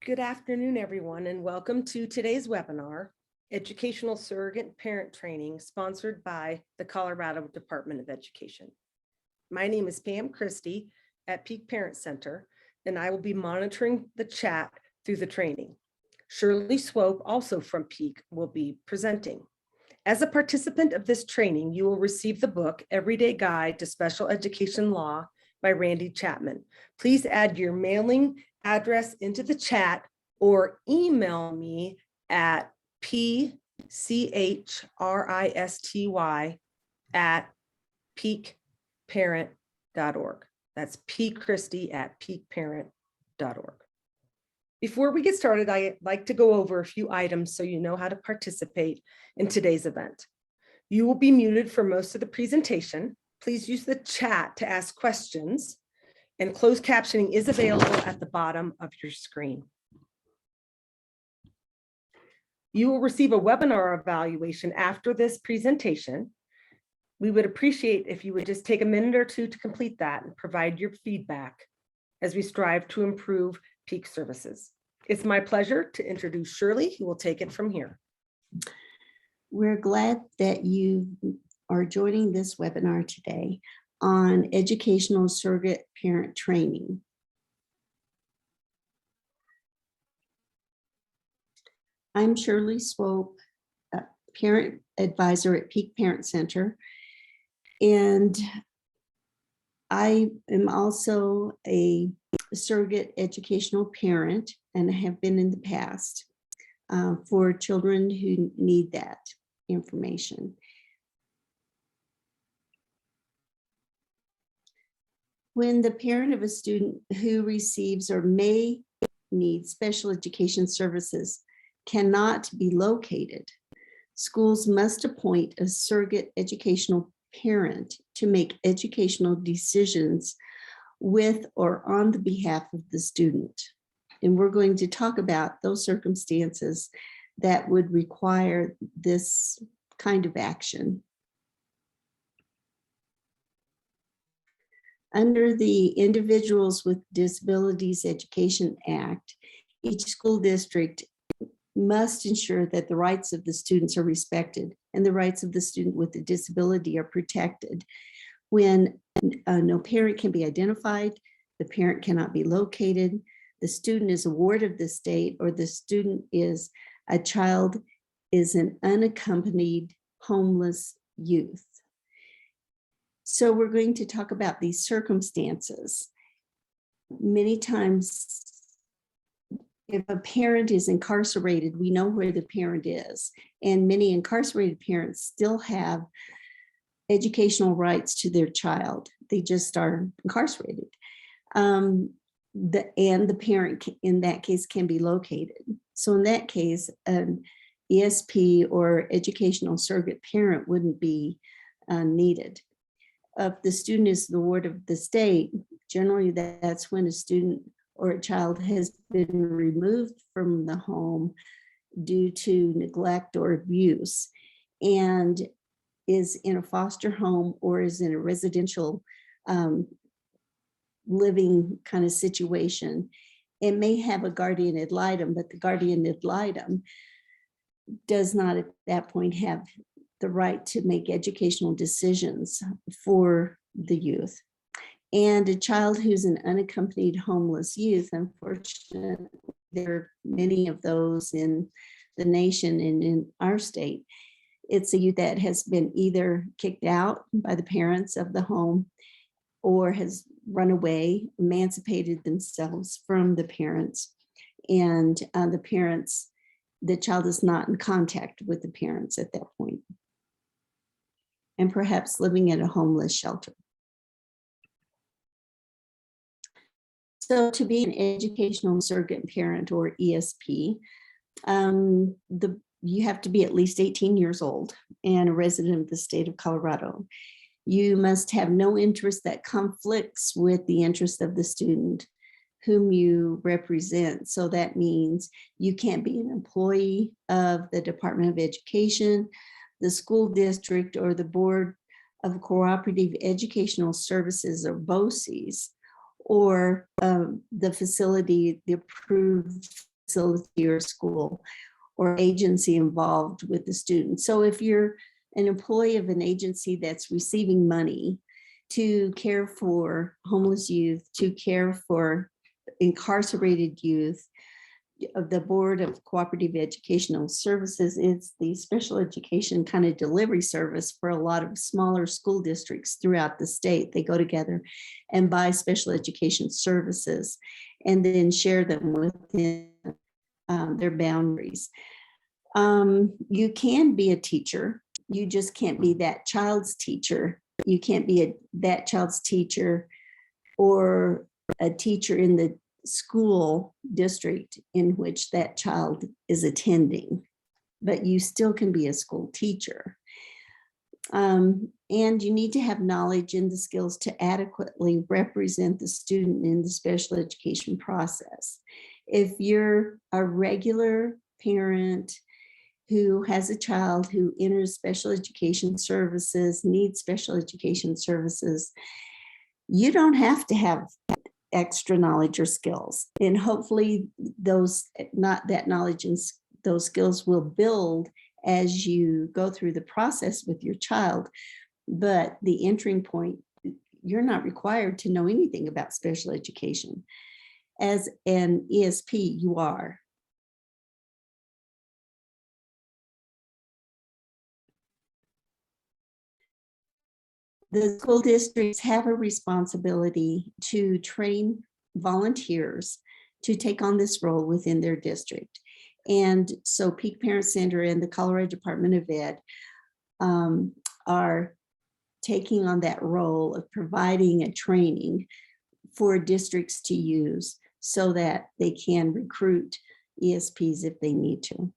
Good afternoon, everyone, and welcome to today's webinar, Educational Surrogate Parent Training, sponsored by the Colorado Department of Education. My name is Pam Christie at Peak Parent Center, and I will be monitoring the chat through the training. Shirley Swope, also from Peak, will be presenting. As a participant of this training, you will receive the book, Everyday Guide to Special Education Law by Randy Chapman. Please add your mailing address into the chat or email me at pchristy@peakparent.org. That's pchristy@peakparent.org. Before we get started, I'd like to go over a few items so you know how to participate in today's event. You will be muted for most of the presentation. Please use the chat to ask questions, and closed captioning is available at the bottom of your screen. You will receive a webinar evaluation after this presentation. We would appreciate if you would just take a minute or two to complete that and provide your feedback as we strive to improve Peak services. It's my pleasure to introduce Shirley, who will take it from here. We're glad that you are joining this webinar today on educational surrogate parent training. I'm Shirley Swope, parent advisor at Peak Parent Center, and I am also a surrogate educational parent and have been in the past for children who need that information. When the parent of a student who receives or may need special education services cannot be located, schools must appoint a surrogate educational parent to make educational decisions with or on the behalf of the student. And we're going to talk about those circumstances that would require this kind of action. Under the Individuals with Disabilities Education Act, each school district must ensure that the rights of the students are respected and the rights of the student with a disability are protected. When no parent can be identified, the parent cannot be located, the student is a ward of the state, or the student is a child is an unaccompanied homeless youth. So we're going to talk about these circumstances. Many times, if a parent is incarcerated, we know where the parent is, and many incarcerated parents still have educational rights to their child. They just are incarcerated. And the parent in that case can be located. So in that case, an ESP or educational surrogate parent wouldn't be needed. If the student is the ward of the state, generally that's when a student or a child has been removed from the home due to neglect or abuse and is in a foster home or is in a residential living kind of situation. It may have a guardian ad litem, but the guardian ad litem does not at that point have the right to make educational decisions for the youth. And a child who's an unaccompanied homeless youth, unfortunately, there are many of those in the nation and in our state. It's a youth that has been either kicked out by the parents of the home or has run away, emancipated themselves from the parents. And the child is not in contact with the parents at that point, and perhaps living in a homeless shelter. So to be an educational surrogate parent, or ESP, you have to be at least 18 years old and a resident of the state of Colorado. You must have no interest that conflicts with the interest of the student whom you represent. So that means you can't be an employee of the Department of Education, the school district, or the Board of Cooperative Educational Services, or BOCES, or the facility, the approved facility or school or agency involved with the student. So if you're an employee of an agency that's receiving money to care for homeless youth, to care for incarcerated youth, of the Board of Cooperative Educational Services, it's the special education kind of delivery service for a lot of smaller school districts throughout the state. They go together and buy special education services and then share them within their boundaries. You can be a teacher. You just can't be that child's teacher. You can't be that child's teacher or a teacher in the school district in which that child is attending, but you still can be a school teacher. And you need to have knowledge and the skills to adequately represent the student in the special education process. If you're a regular parent who has a child who enters special education services, needs special education services, you don't have to have extra knowledge or skills. And hopefully that knowledge and those skills will build as you go through the process with your child. But the entering point, you're not required to know anything about special education. As an ESP, you are. The school districts have a responsibility to train volunteers to take on this role within their district. And so Peak Parent Center and the Colorado Department of Ed are taking on that role of providing a training for districts to use so that they can recruit ESPs if they need to.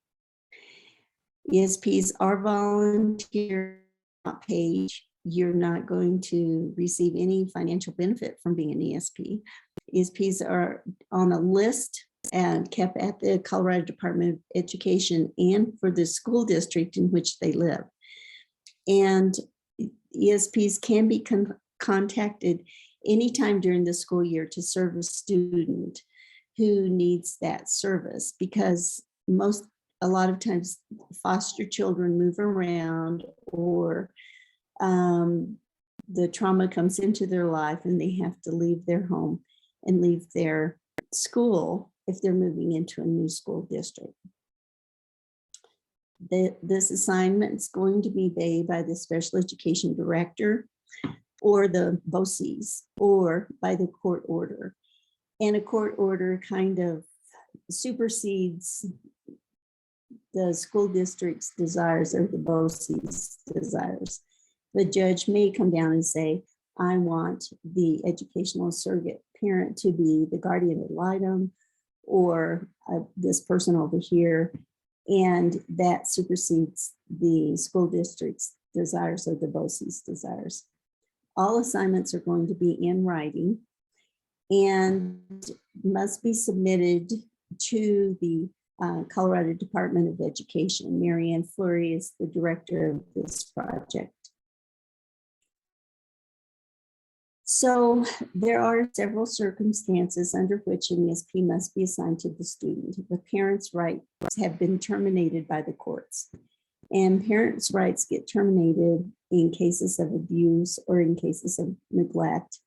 ESPs are volunteer, not paid. You're not going to receive any financial benefit from being an ESP. ESPs are on a list and kept at the Colorado Department of Education and for the school district in which they live. And ESPs can be contacted anytime during the school year to serve a student who needs that service, because a lot of times foster children move around, or the trauma comes into their life and they have to leave their home and leave their school if they're moving into a new school district. This assignment is going to be made by the special education director or the BOCES or by the court order. And a court order kind of supersedes the school district's desires or the BOCES' desires. The judge may come down and say, I want the educational surrogate parent to be the guardian ad litem, or this person over here, and that supersedes the school district's desires or the BOCES' desires. All assignments are going to be in writing and must be submitted to the Colorado Department of Education. Marianne Fleury is the director of this project. So there are several circumstances under which an ESP must be assigned to the student. The parent's rights have been terminated by the courts, and parents' rights get terminated in cases of abuse or in cases of neglect,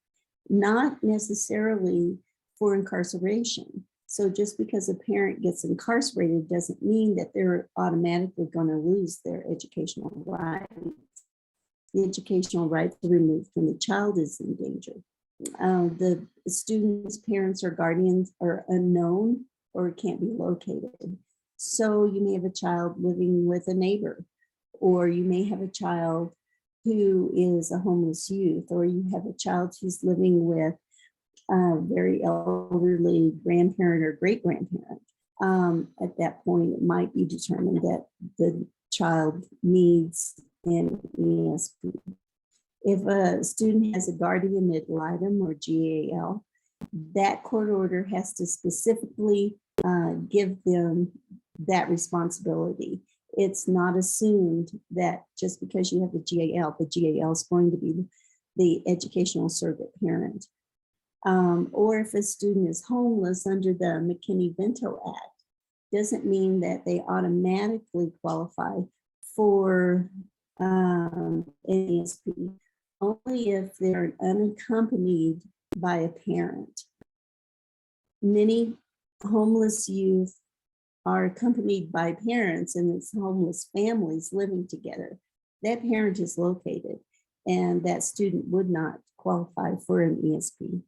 not necessarily for incarceration. So just because a parent gets incarcerated doesn't mean that they're automatically going to lose their educational rights. The educational rights are removed when the child is in danger. The student's parents or guardians are unknown or can't be located. So you may have a child living with a neighbor, or you may have a child who is a homeless youth, or you have a child who's living with a very elderly grandparent or great-grandparent. At that point, it might be determined that the child needs an ESP. If a student has a guardian ad litem or GAL, that court order has to specifically give them that responsibility. It's not assumed that just because you have a GAL, the GAL is going to be the educational surrogate parent. Or if a student is homeless under the McKinney-Vento Act, doesn't mean that they automatically qualify for an ESP, only if they're unaccompanied by a parent. Many homeless youth are accompanied by parents, and it's homeless families living together. That parent is located, and that student would not qualify for an ESP.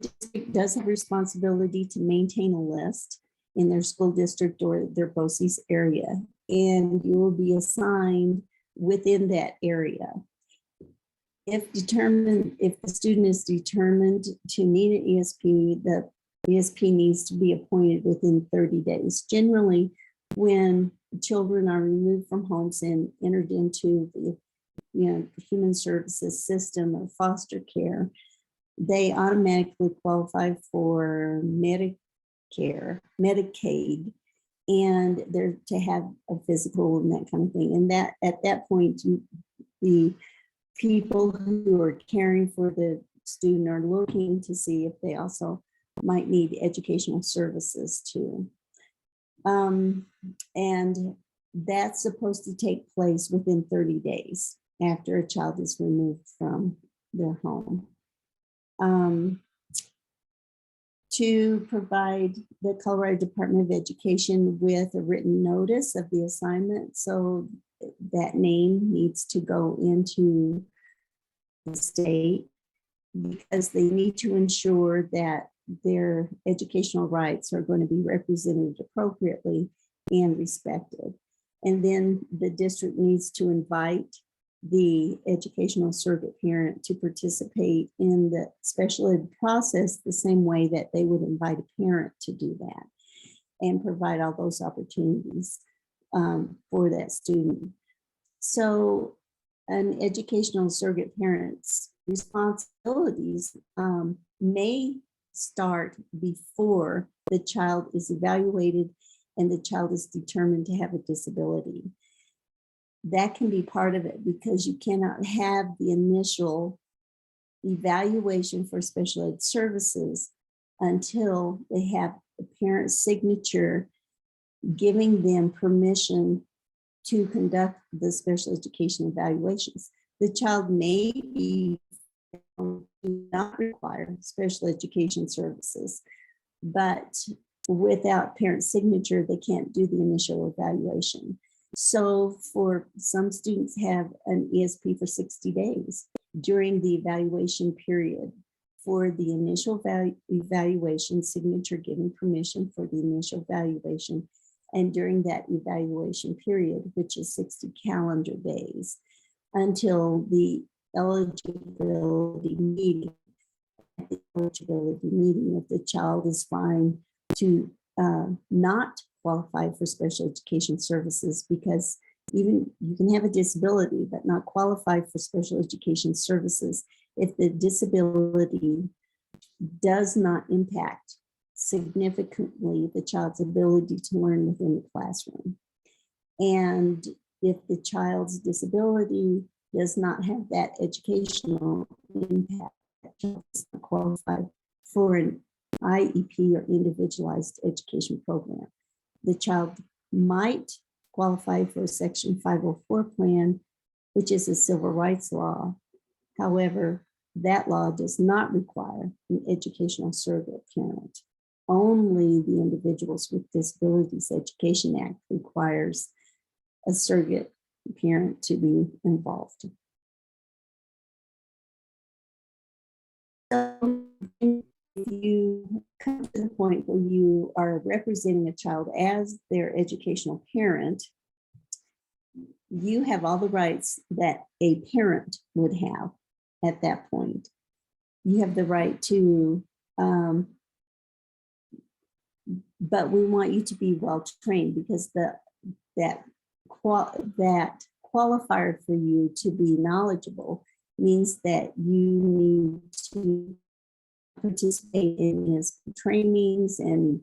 The district does have responsibility to maintain a list in their school district or their BOCES area, and you will be assigned within that area. If the student is determined to need an ESP, the ESP needs to be appointed within 30 days. Generally, when children are removed from homes and entered into the human services system or foster care, they automatically qualify for Medicare, Medicaid, and they're to have a physical and that kind of thing. And that at that point, the people who are caring for the student are looking to see if they also might need educational services too. And that's supposed to take place within 30 days after a child is removed from their home. To provide the Colorado Department of Education with a written notice of the assignment. So that name needs to go into the state because they need to ensure that their educational rights are going to be represented appropriately and respected. And then the district needs to invite the educational surrogate parent to participate in the special ed process the same way that they would invite a parent to do that and provide all those opportunities for that student. So an educational surrogate parent's responsibilities may start before the child is evaluated and the child is determined to have a disability. That can be part of it because you cannot have the initial evaluation for special ed services until they have a parent's signature giving them permission to conduct the special education evaluations. The child may be do not require special education services, but without parent signature, they can't do the initial evaluation. So for some students have an ESP for 60 days during the evaluation period for the initial evaluation, signature giving permission for the initial evaluation. And during that evaluation period, which is 60 calendar days, until the eligibility meeting. At the eligibility meeting, if the child is found to not qualify for special education services, because even you can have a disability but not qualify for special education services if the disability does not impact significantly the child's ability to learn within the classroom. And if the child's disability does not have that educational impact, that child is not qualified for an IEP or individualized education program. The child might qualify for a Section 504 plan, which is a civil rights law. However, that law does not require an educational surrogate parent. Only the Individuals with Disabilities Education Act requires a surrogate parent to be involved. So if you come to the point where you are representing a child as their educational parent, you have all the rights that a parent would have at that point. You have the right to, but we want you to be well trained because that qualifier for you to be knowledgeable means that you need to participate in his trainings and,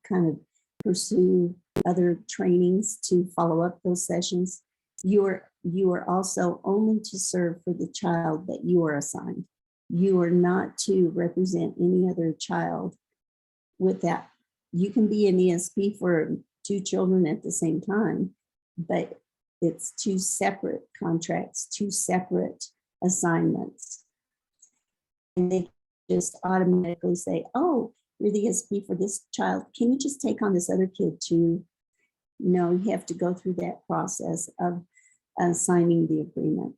kind of pursue other trainings to follow up those sessions. You are also only to serve for the child that you are assigned. You are not to represent any other child with that. You can be an ESP for 2 children at the same time, but it's 2 separate contracts, 2 separate assignments. And they just automatically say, oh, you're the ESP for this child. Can you just take on this other kid too? No, you have to go through that process of signing the agreement.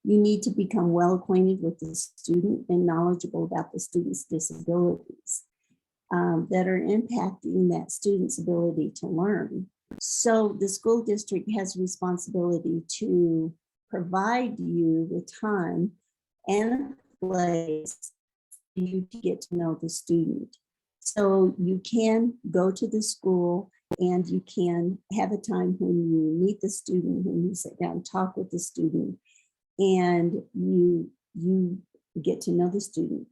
You need to become well acquainted with the student and knowledgeable about the student's disabilities that are impacting that student's ability to learn. So the school district has a responsibility to provide you with time and a place for you to get to know the student. So you can go to the school and you can have a time when you meet the student, when you sit down and talk with the student, and you get to know the student.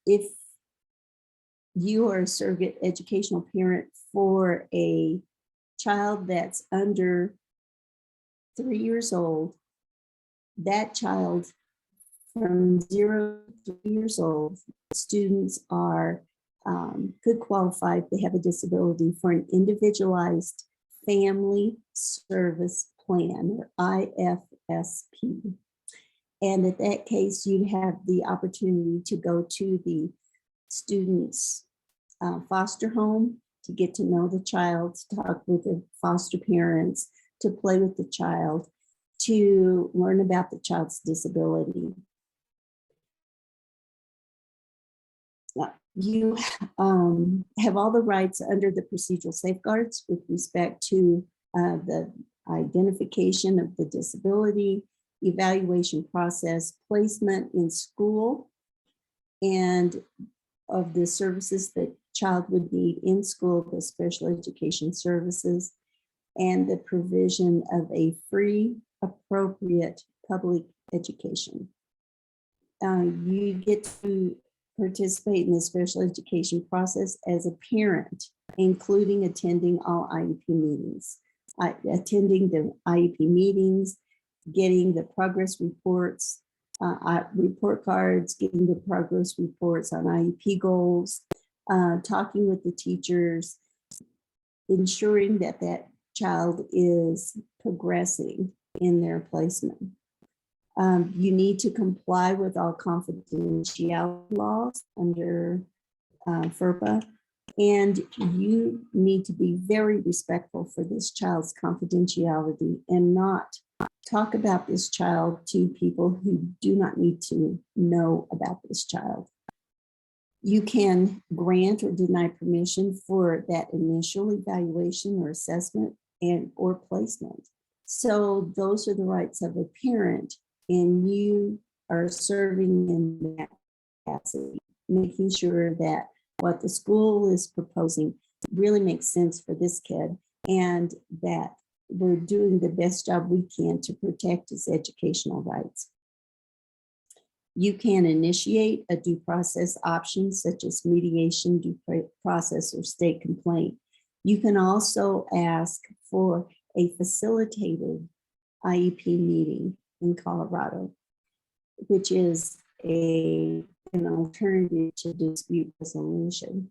If you are a surrogate educational parent for a child that's under 3 years old, that child from 0 to 3 years old, students are could qualify if they have a disability for an individualized family service plan, or IFSP. And in that case, you have the opportunity to go to the student's foster home to get to know the child, to talk with the foster parents, to play with the child, to learn about the child's disability. You have all the rights under the procedural safeguards with respect to the identification of the disability, evaluation process, placement in school, and of the services that child would need in school, the special education services, and the provision of a free, appropriate public education. You get to participate in the special education process as a parent, including attending all IEP meetings, attending the IEP meetings, getting the progress reports, report cards, getting the progress reports on IEP goals, talking with the teachers, ensuring that that child is progressing in their placement. You need to comply with all confidentiality laws under FERPA, and you need to be very respectful for this child's confidentiality and not talk about this child to people who do not need to know about this child. You can grant or deny permission for that initial evaluation or assessment and or placement. So those are the rights of a parent, and you are serving in that capacity, making sure that what the school is proposing really makes sense for this kid, and that we're doing the best job we can to protect his educational rights. You can initiate a due process option such as mediation, due process, or state complaint. You can also ask for a facilitated IEP meeting in Colorado, which is an alternative to dispute resolution.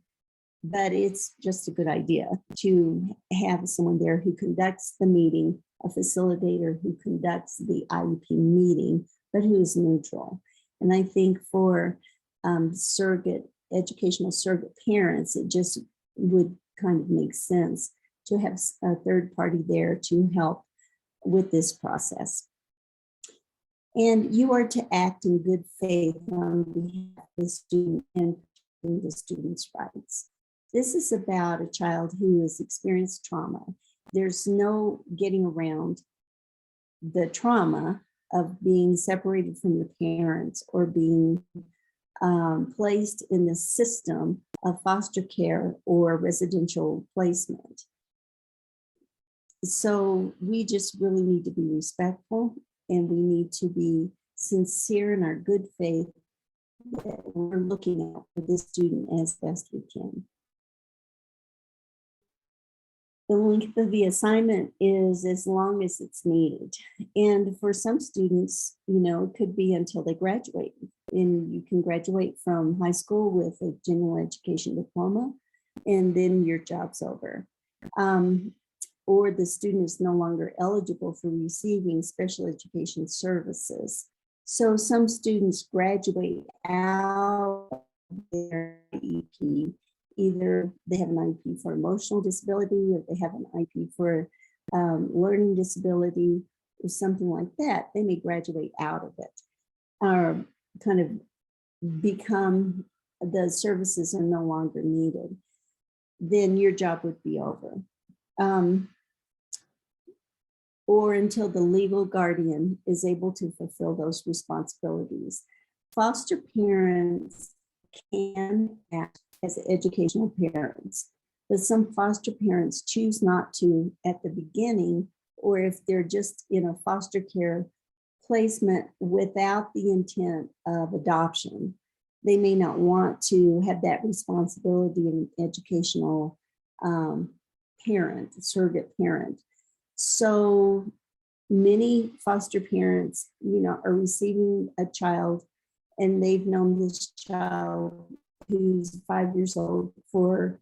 But it's just a good idea to have someone there who conducts the meeting, a facilitator who conducts the IEP meeting, but who is neutral. And I think for educational surrogate parents, it just would kind of make sense to have a third party there to help with this process. And you are to act in good faith on behalf of the student and the student's rights. This is about a child who has experienced trauma. There's no getting around the trauma of being separated from your parents or being placed in the system of foster care or residential placement. So we just really need to be respectful, and we need to be sincere in our good faith that we're looking out for this student as best we can. The length of the assignment is as long as it's needed. And for some students, it could be until they graduate. And you can graduate from high school with a general education diploma, and then your job's over. Or the student is no longer eligible for receiving special education services. So some students graduate out of their IEP. Either they have an IEP for emotional disability, or they have an IEP for learning disability, or something like that. They may graduate out of it, or kind of become, the services are no longer needed. Then your job would be over. Or until the legal guardian is able to fulfill those responsibilities. Foster parents can act as educational parents, but some foster parents choose not to at the beginning, or if they're just in a foster care placement without the intent of adoption, they may not want to have that responsibility in educational parent, surrogate parent. So many foster parents, are receiving a child, and they've known this child who's 5 years old for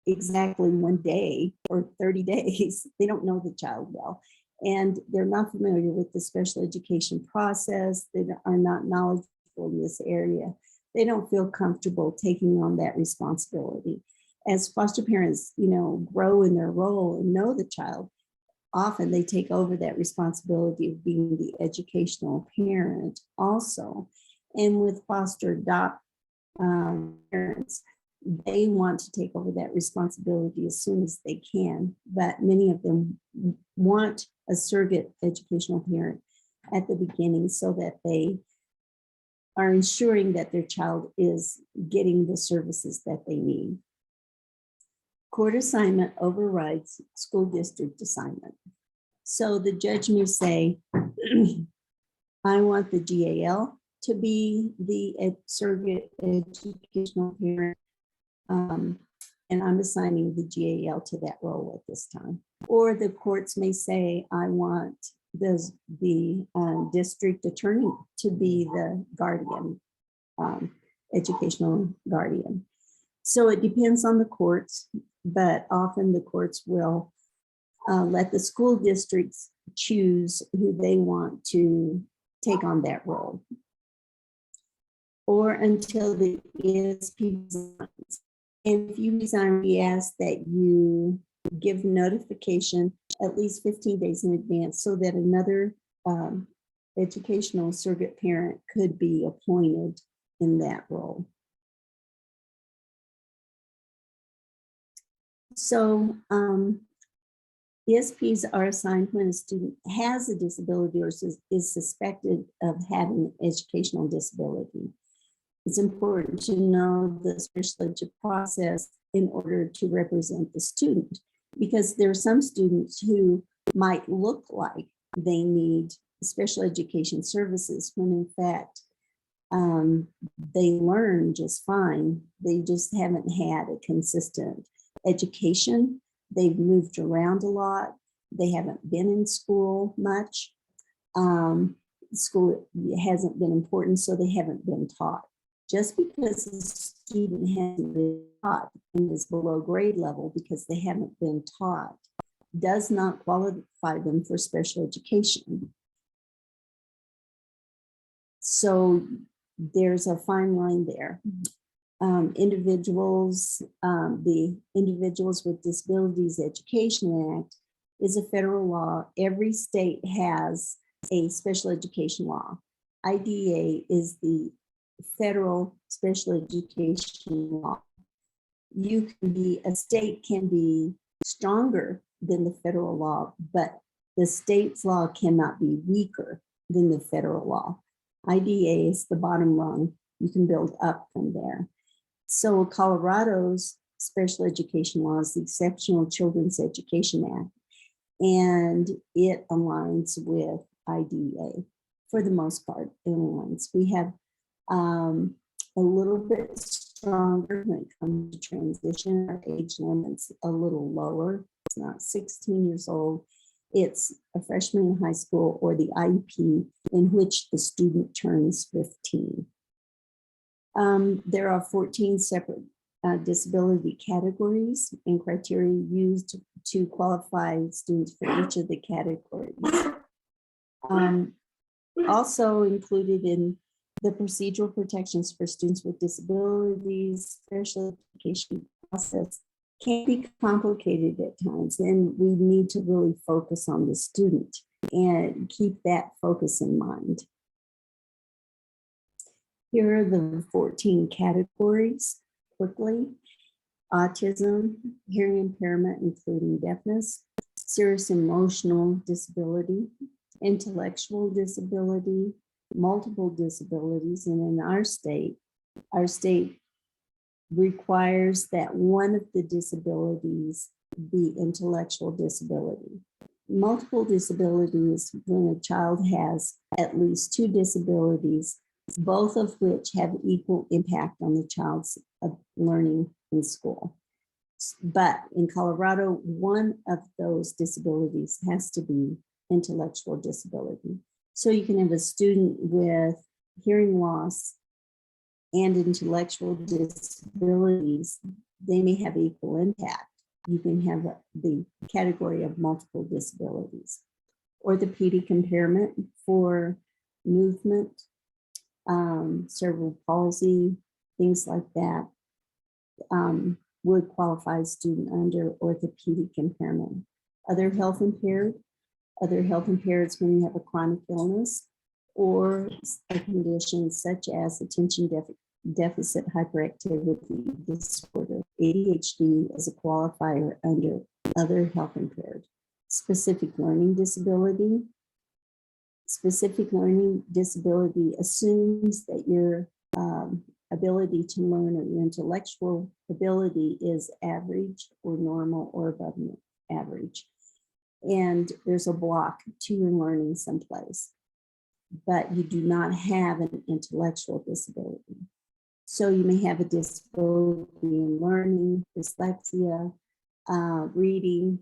exactly 1 day or 30 days. They don't know the child well, and they're not familiar with the special education process. They are not knowledgeable in this area. They don't feel comfortable taking on that responsibility. As foster parents, grow in their role and know the child, often they take over that responsibility of being the educational parent also. And with foster adopt parents, they want to take over that responsibility as soon as they can, but many of them want a surrogate educational parent at the beginning so that they are ensuring that their child is getting the services that they need. Court assignment overrides school district assignment. So the judge may say, I want the GAL to be the surrogate educational parent, and I'm assigning the GAL to that role at this time. Or the courts may say, I want the district attorney to be the guardian, educational guardian. So it depends on the courts, but often the courts will let the school districts choose who they want to take on that role. Or until the ESP resigns. And if you resign, we ask that you give notification at least 15 days in advance so that another educational surrogate parent could be appointed in that role. So ESPs are assigned when a student has a disability or is suspected of having educational disability. It's important to know the special ed process in order to represent the student, because there are some students who might look like they need special education services when in fact they learn just fine. They just haven't had a consistent education. They've moved around a lot. They haven't been in school much. School hasn't been important, so they haven't been taught. Just because a student hasn't been taught and is below grade level because they haven't been taught does not qualify them for special education. So there's a fine line there. Individuals, the Individuals with Disabilities Education Act is a federal law. Every state has a special education law. IDEA is the federal special education law. A state can be stronger than the federal law, but the state's law cannot be weaker than the federal law. IDEA is the bottom rung. You can build up from there. So Colorado's special education law is the Exceptional Children's Education Act, and it aligns with IDEA for the most part. It aligns. We have a little bit stronger when it comes to transition. Our age limit's a little lower It's not 16 years old. It's a freshman in high school or the IEP in which the student turns 15. There are 14 separate disability categories and criteria used to qualify students for each of the categories. Also included in the procedural protections for students with disabilities, special education process can be complicated at times, and we need to really focus on the student and keep that focus in mind. Here are the 14 categories quickly. Autism, hearing impairment, including deafness, serious emotional disability, intellectual disability, multiple disabilities, and in our state requires that one of the disabilities be intellectual disability. Multiple disabilities when a child has at least two disabilities, both of which have equal impact on the child's learning in school. But in Colorado, one of those disabilities has to be intellectual disability. So you can have a student with hearing loss and intellectual disabilities. They may have equal impact. You can have the category of multiple disabilities. Orthopedic impairment for movement, cerebral palsy, things like that would qualify a student under orthopedic impairment. Other health impaired is when you have a chronic illness or a condition such as attention deficit hyperactivity disorder. ADHD is a qualifier under other health impaired. Specific learning disability. Specific learning disability assumes that your ability to learn or your intellectual ability is average or normal or above average. And there's a block to your learning someplace, but you do not have an intellectual disability. So you may have a disability in learning, dyslexia, reading,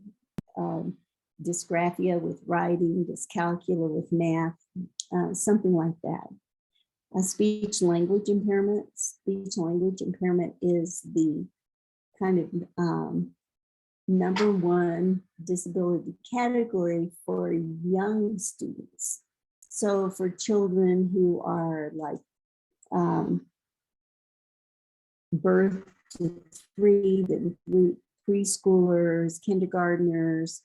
dysgraphia with writing, dyscalculia with math, something like that. A speech language impairment. Speech language impairment is the kind of number one disability category for young students. So for children who are like birth to three, then preschoolers, kindergartners,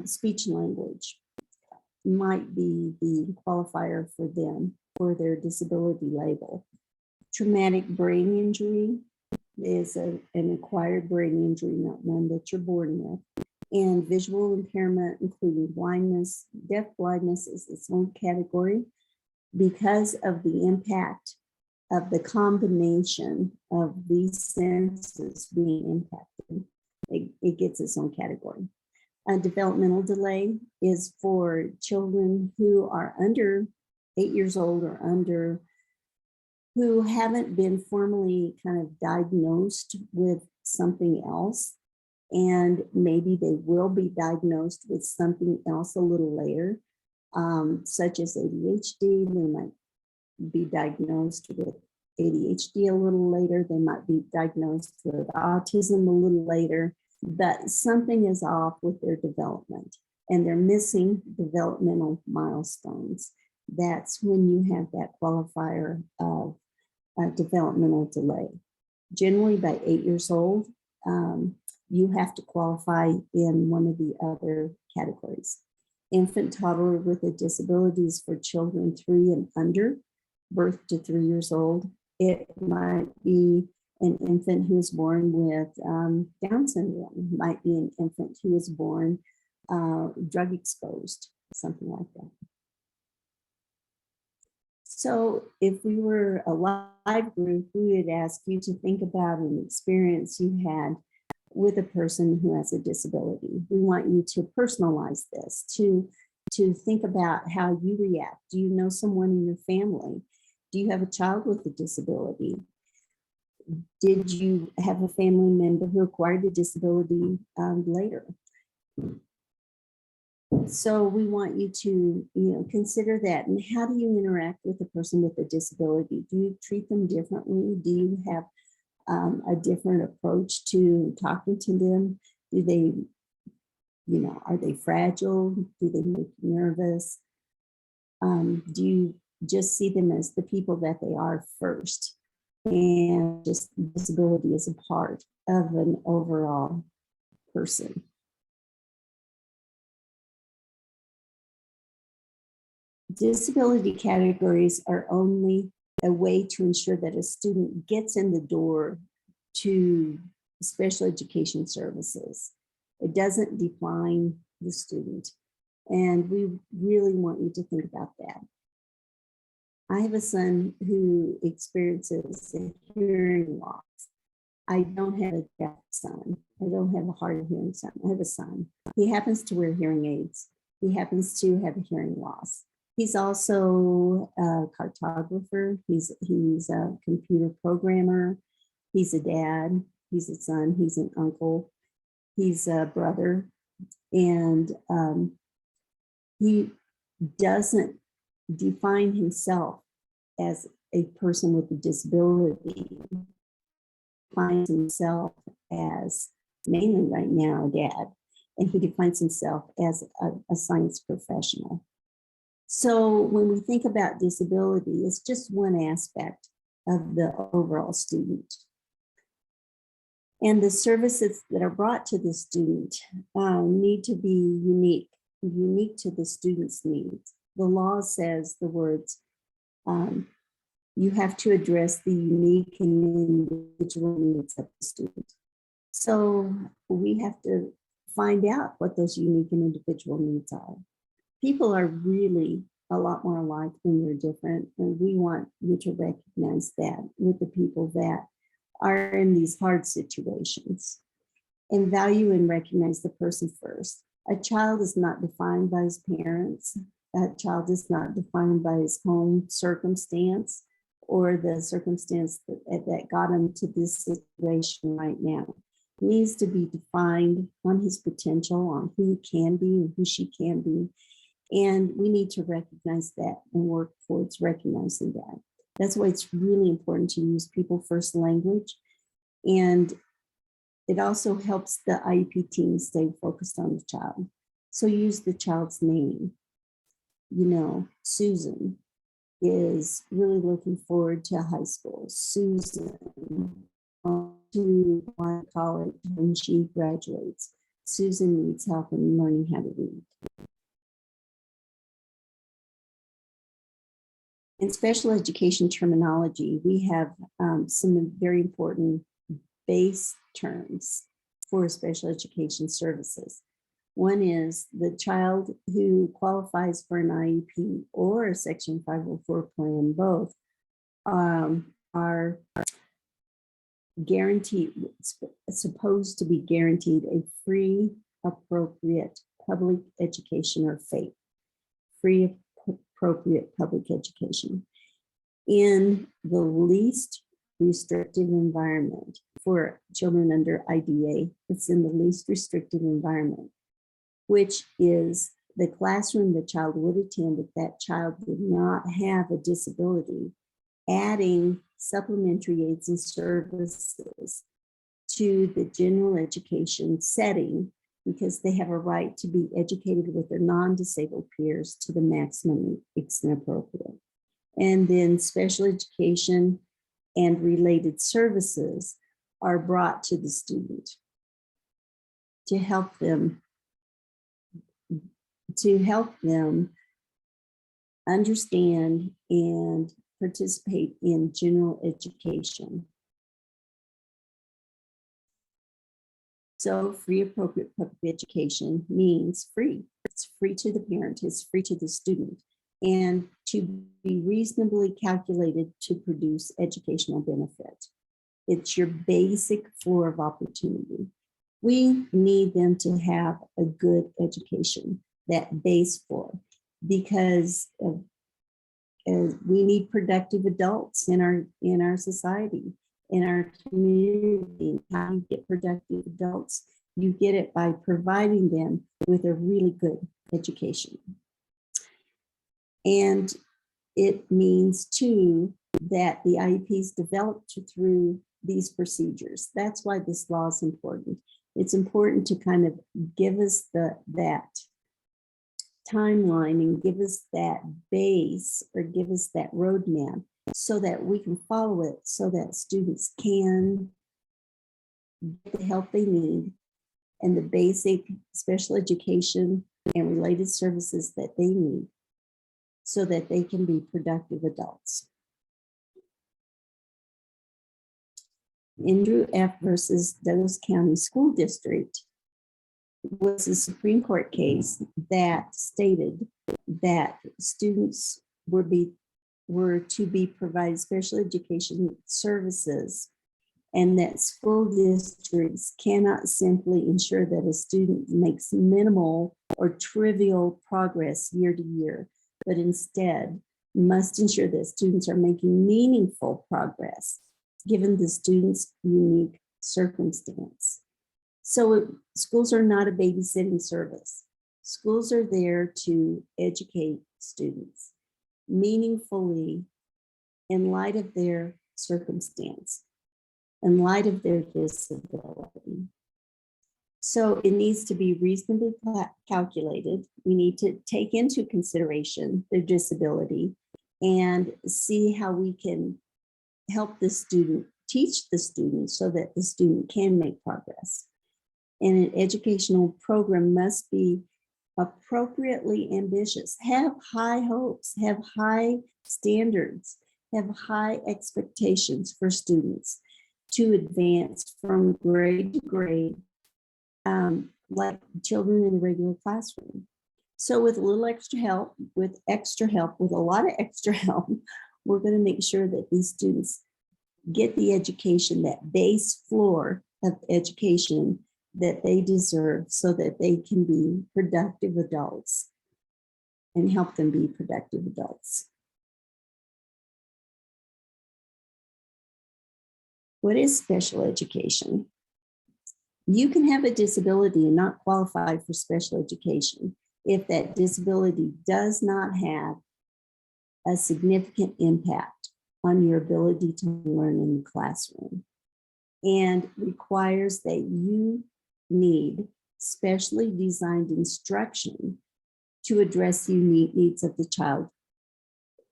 speech and language might be the qualifier for them for their disability label. Traumatic brain injury is an acquired brain injury, not one that you're born with. And visual impairment, including blindness. Deaf blindness is its own category because of the impact of the combination of these senses being impacted. It gets its own category. A developmental delay is for children who are under 8 years old or under, who haven't been formally kind of diagnosed with something else. And maybe they will be diagnosed with something else a little later, such as ADHD. They might be diagnosed with ADHD a little later. They might be diagnosed with autism a little later, but something is off with their development and they're missing developmental milestones. That's when you have that qualifier of developmental delay. Generally by 8 years old, you have to qualify in one of the other categories. Infant toddler with a disability is for children 3 and under, birth to 3 years old. It might be an infant who is born with Down syndrome. It might be an infant who is born drug exposed, something like that. So if we were a live group, we would ask you to think about an experience you had with a person who has a disability. We want you to personalize this, to think about how you react. Do you know someone in your family? Do you have a child with a disability? Did you have a family member who acquired a disability later? So we want you to, consider that. And how do you interact with a person with a disability? Do you treat them differently? Do you have a different approach to talking to them? Do they, are they fragile? Do they make you nervous? Do you just see them as the people that they are first? And just disability is a part of an overall person. Disability categories are only a way to ensure that a student gets in the door to special education services. It doesn't define the student. And we really want you to think about that. I have a son who experiences a hearing loss. I don't have a deaf son. I don't have a hard of hearing son. I have a son. He happens to wear hearing aids. He happens to have a hearing loss. He's also a cartographer. He's a computer programmer. He's a dad. He's a son. He's an uncle. He's a brother. And he doesn't define himself as a person with a disability. He defines himself as, mainly right now, a dad. And he defines himself as a science professional. So when we think about disability, it's just one aspect of the overall student. And the services that are brought to the student need to be unique to the student's needs. The law says the words, you have to address the unique and individual needs of the student. So we have to find out what those unique and individual needs are. People are really a lot more alike when they're different, and we want you to recognize that with the people that are in these hard situations, and value and recognize the person first. A child is not defined by his parents. A child is not defined by his home circumstance or the circumstance that got him to this situation right now. He needs to be defined on his potential, on who he can be and who she can be. And we need to recognize that and work towards recognizing that. That's why it's really important to use people first language. And it also helps the Iep team stay focused on the child. So use the child's name. Susan is really looking forward to high school. Susan to college when she graduates. Susan needs help in learning how to read. In special education terminology, we have some very important base terms for special education services. One is the child who qualifies for an IEP or a Section 504 plan, both are guaranteed, supposed to be guaranteed a free, appropriate public education or FAPE, free, appropriate public education in the least restrictive environment. For children under IDA, it's in the least restrictive environment, which is the classroom the child would attend if that child did not have a disability, adding supplementary aids and services to the general education setting, because they have a right to be educated with their non-disabled peers to the maximum extent appropriate. And then special education and related services are brought to the student to help them understand and participate in general education. So free, appropriate public education means free. It's free to the parent, it's free to the student, and to be reasonably calculated to produce educational benefit. It's your basic floor of opportunity. We need them to have a good education, that base floor, because we need productive adults in our society, in our community. How do you get productive adults? You get it by providing them with a really good education. And it means too that the IEP is developed through these procedures. That's why this law is important. It's important to kind of give us that timeline and give us that base or give us that roadmap so that we can follow it, so that students can get the help they need and the basic special education and related services that they need so that they can be productive adults. Andrew F. versus Douglas County School District was a Supreme Court case that stated that students were to be provided special education services, and that school districts cannot simply ensure that a student makes minimal or trivial progress year to year, but instead must ensure that students are making meaningful progress given the student's unique circumstance. So schools are not a babysitting service. Schools are there to educate students meaningfully in light of their circumstance, in light of their disability. So it needs to be reasonably calculated. We need to take into consideration their disability and see how we can help the student, teach the student so that the student can make progress. And an educational program must be appropriately ambitious, have high hopes, have high standards, have high expectations for students to advance from grade to grade, like children in a regular classroom. So with a little extra help, with a lot of extra help, we're going to make sure that these students get the education, that base floor of education that they deserve so that they can be productive adults and help them be productive adults. What is special education? You can have a disability and not qualify for special education if that disability does not have a significant impact on your ability to learn in the classroom and requires that you need specially designed instruction to address the unique needs of the child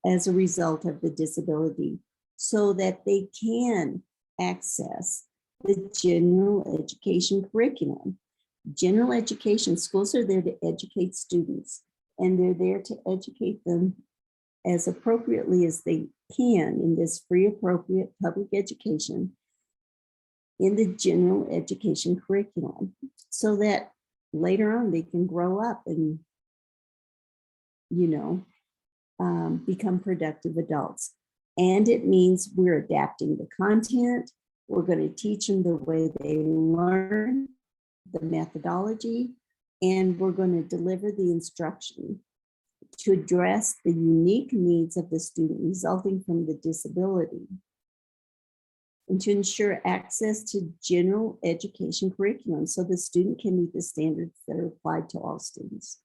as a result of the disability so that they can access the general education curriculum. General education, schools are there to educate students, and they're there to educate them as appropriately as they can in this free, appropriate public education in the general education curriculum so that later on they can grow up and, become productive adults. And it means we're adapting the content. We're going to teach them the way they learn, the methodology, and we're going to deliver the instruction to address the unique needs of the student resulting from the disability and to ensure access to general education curriculum so the student can meet the standards that are applied to all students.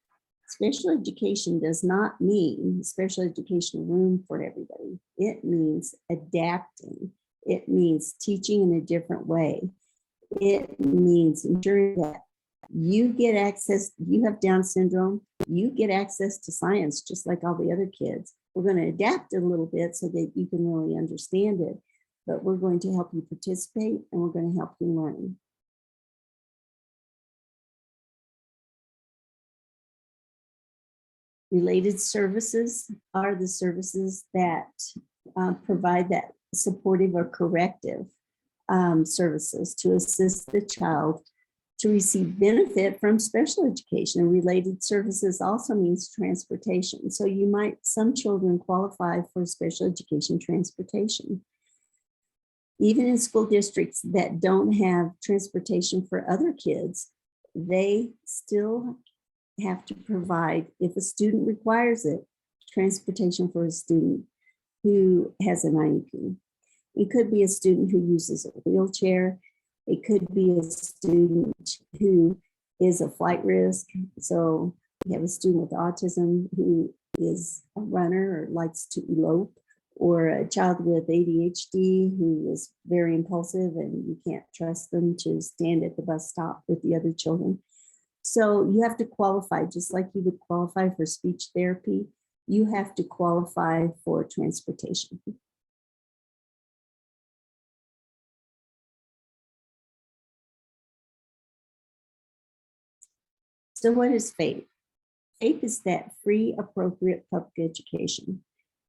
Special education does not mean special education room for everybody. It means adapting. It means teaching in a different way. It means ensuring that you get access, you have Down syndrome, you get access to science just like all the other kids. We're going to adapt it a little bit so that you can really understand it, but we're going to help you participate and we're going to help you learn. Related services are the services that provide that supportive or corrective services to assist the child to receive benefit from special education. And related services also means transportation. So some children qualify for special education transportation. Even in school districts that don't have transportation for other kids, they still have to provide, if a student requires it, transportation for a student who has an IEP. It could be a student who uses a wheelchair. It could be a student who is a flight risk. So we have a student with autism who is a runner or likes to elope, or a child with ADHD who is very impulsive and you can't trust them to stand at the bus stop with the other children. So you have to qualify, just like you would qualify for speech therapy, you have to qualify for transportation. So what is FAPE? FAPE is that free, appropriate public education.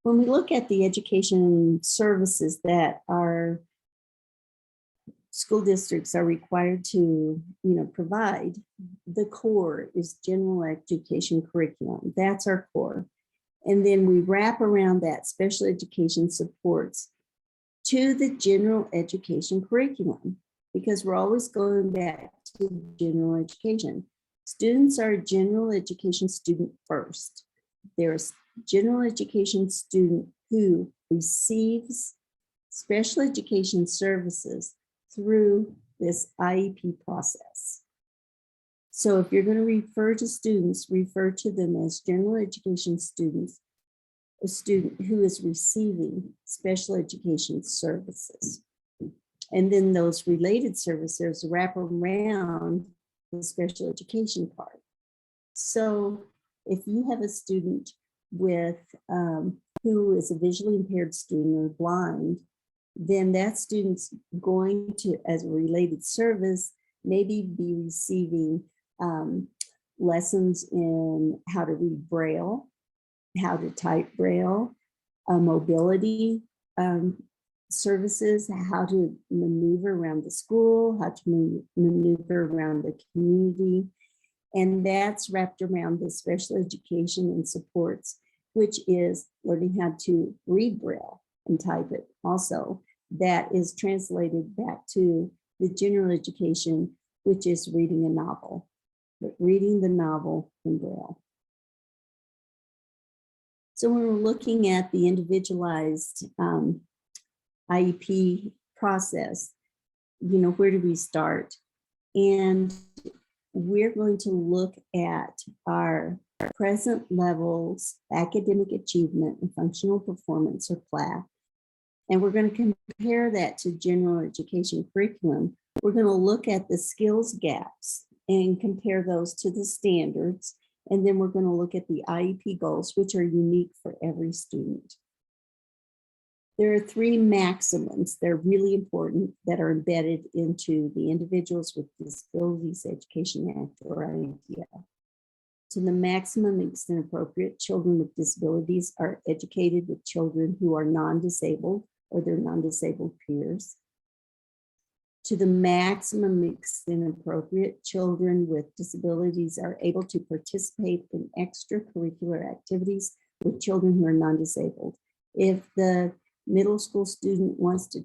When we look at the education services that our school districts are required to, provide, the core is general education curriculum. That's our core. And then we wrap around that special education supports to the general education curriculum, because we're always going back to general education. Students are a general education student first. There's general education student who receives special education services through this IEP process. So if you're going to refer to students, refer to them as general education students, a student who is receiving special education services. And then those related services wrap around the special education part. So if you have a student with who is a visually impaired student or blind, then that student's going to, as a related service, maybe be receiving lessons in how to read Braille, how to type Braille, mobility services, how to maneuver around the school, how to maneuver around the community. And that's wrapped around the special education and supports, which is learning how to read Braille and type it also. That is translated back to the general education, which is reading a novel, but reading the novel in Braille. So when we're looking at the individualized IEP process, where do we start? And we're going to look at our present levels, academic achievement and functional performance, or PLAF. And we're going to compare that to general education curriculum. We're going to look at the skills gaps and compare those to the standards. And then we're going to look at the IEP goals, which are unique for every student. There are 3 maximums that are really important that are embedded into the Individuals with Disabilities Education Act, or IDEA. To the maximum extent appropriate, children with disabilities are educated with children who are non-disabled or their non-disabled peers. To the maximum extent appropriate, children with disabilities are able to participate in extracurricular activities with children who are non-disabled. If the middle school student wants to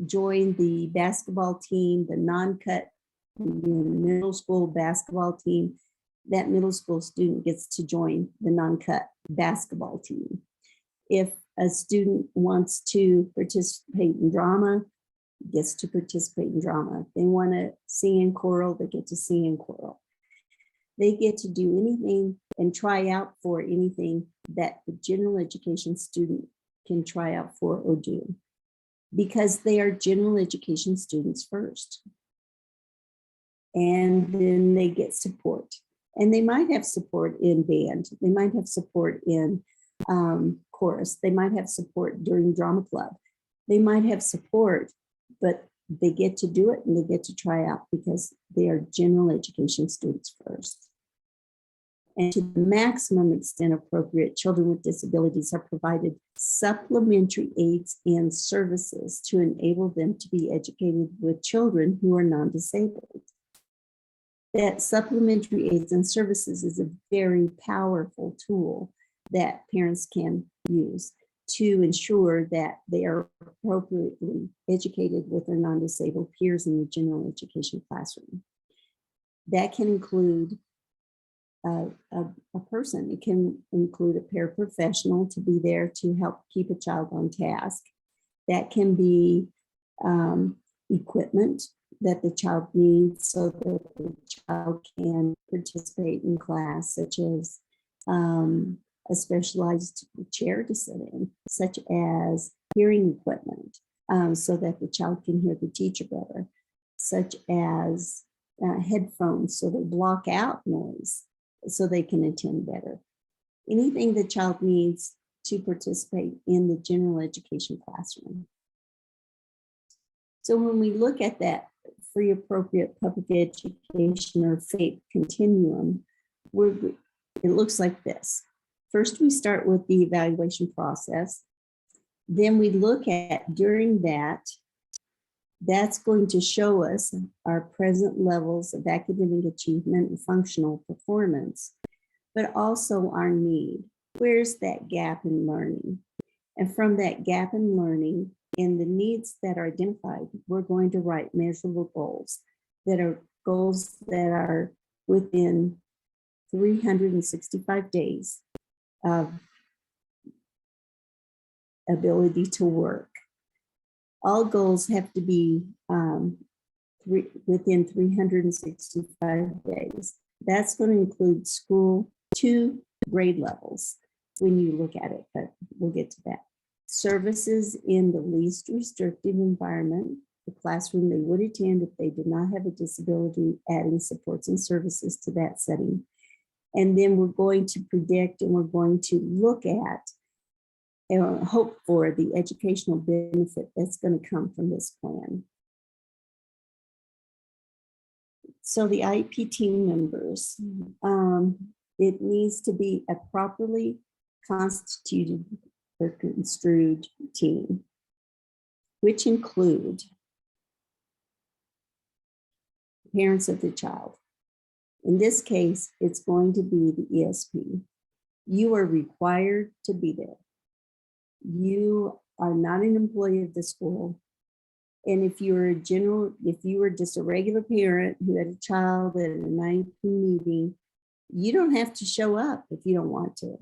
join the basketball team, the non-cut middle school basketball team, that middle school student gets to join the non-cut basketball team. If a student wants to participate in drama, gets to participate in drama. If they want to sing in choral, they get to sing in choral. They get to do anything and try out for anything that the general education student can try out for or do, because they are general education students first. And then they get support. And they might have support in band. They might have support in chorus. They might have support during drama club. They might have support, but they get to do it and they get to try out because they are general education students first. And to the maximum extent appropriate, children with disabilities are provided supplementary aids and services to enable them to be educated with children who are non-disabled. That supplementary aids and services is a very powerful tool that parents can use to ensure that they are appropriately educated with their non-disabled peers in the general education classroom. That can include a person. It can include a paraprofessional to be there to help keep a child on task. That can be equipment that the child needs so that the child can participate in class, such as a specialized chair to sit in, such as hearing equipment, so that the child can hear the teacher better, such as headphones so they block out noise so they can attend better. Anything the child needs to participate in the general education classroom. So when we look at that free appropriate public education or FAPE continuum, it looks like this. First, we start with the evaluation process. Then we look at during that's going to show us our present levels of academic achievement and functional performance, but also our need. Where's that gap in learning? And from that gap in learning and the needs that are identified, we're going to write measurable goals that are within 365 days of ability to work. All goals have to be within 365 days. That's going to include school 2 grade levels when you look at it, but we'll get to that. Services in the least restrictive environment, the classroom they would attend if they did not have a disability, adding supports and services to that setting. And then we're going to predict and we're going to look at and hope for the educational benefit that's going to come from this plan. So the Iep team members, it needs to be a properly constituted or construed team, which include parents of the child. In this case, it's going to be the ESP. You are required to be there. You are not an employee of the school. And if you were just a regular parent who had a child at an Iep meeting, you don't have to show up if you don't want to.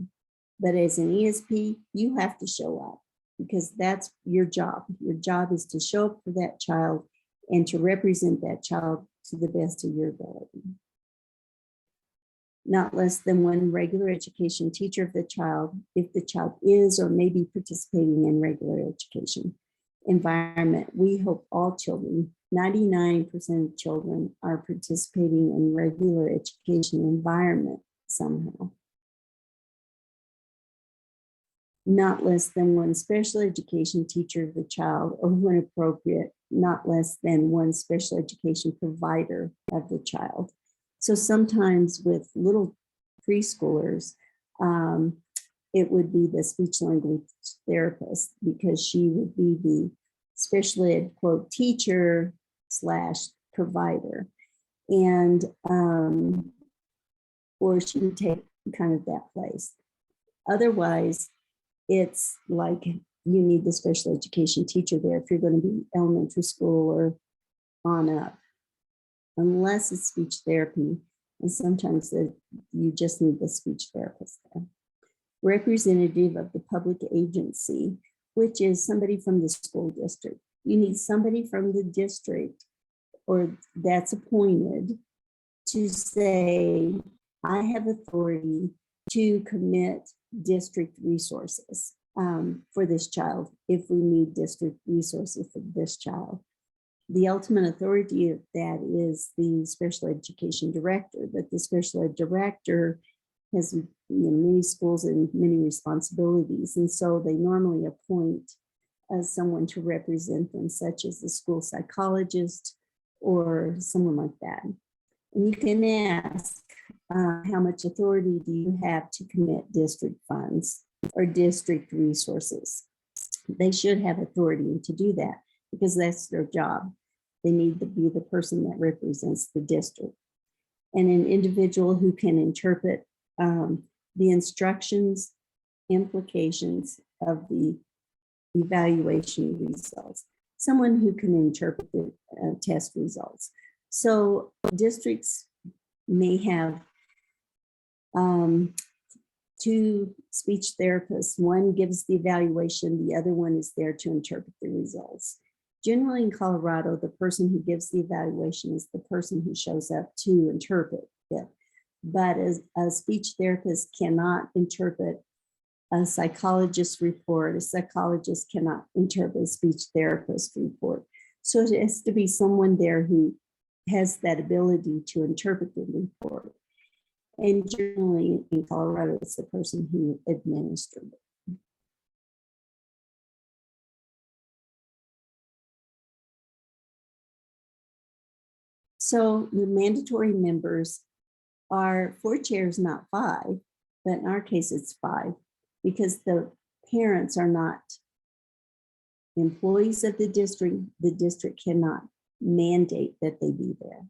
But as an ESP, you have to show up because that's your job. Your job is to show up for that child and to represent that child to the best of your ability. Not less than one regular education teacher of the child if the child is or may be participating in regular education environment. We hope all children, 99% of children, are participating in regular education environment somehow. Not less than one special education teacher of the child, or when appropriate, not less than one special education provider of the child. So sometimes with little preschoolers, it would be the speech language therapist because she would be the special ed quote teacher / provider. And, or she would take kind of that place. Otherwise, it's like you need the special education teacher there if you're going to be elementary school or on up, unless it's speech therapy. And sometimes you just need the speech therapist there. Representative of the public agency, which is somebody from the school district. You need somebody from the district or that's appointed to say, I have authority to commit district resources for this child if we need district resources for this child. The ultimate authority of that is the special education director, but the special ed director has many schools and many responsibilities. And so they normally appoint someone to represent them, such as the school psychologist or someone like that. And you can ask, how much authority do you have to commit district funds or district resources? They should have authority to do that because that's their job. They need to be the person that represents the district. And an individual who can interpret the instructions, implications of the evaluation results. Someone who can interpret the test results. So districts may have 2 speech therapists. One gives the evaluation, the other one is there to interpret the results. Generally in Colorado, the person who gives the evaluation is the person who shows up to interpret it. But as a speech therapist cannot interpret a psychologist's report, a psychologist cannot interpret a speech therapist report. So it has to be someone there who has that ability to interpret the report. And generally in Colorado, it's the person who administered it. So the mandatory members are 4 chairs, not 5, but in our case it's 5, because the parents are not employees of the district cannot mandate that they be there.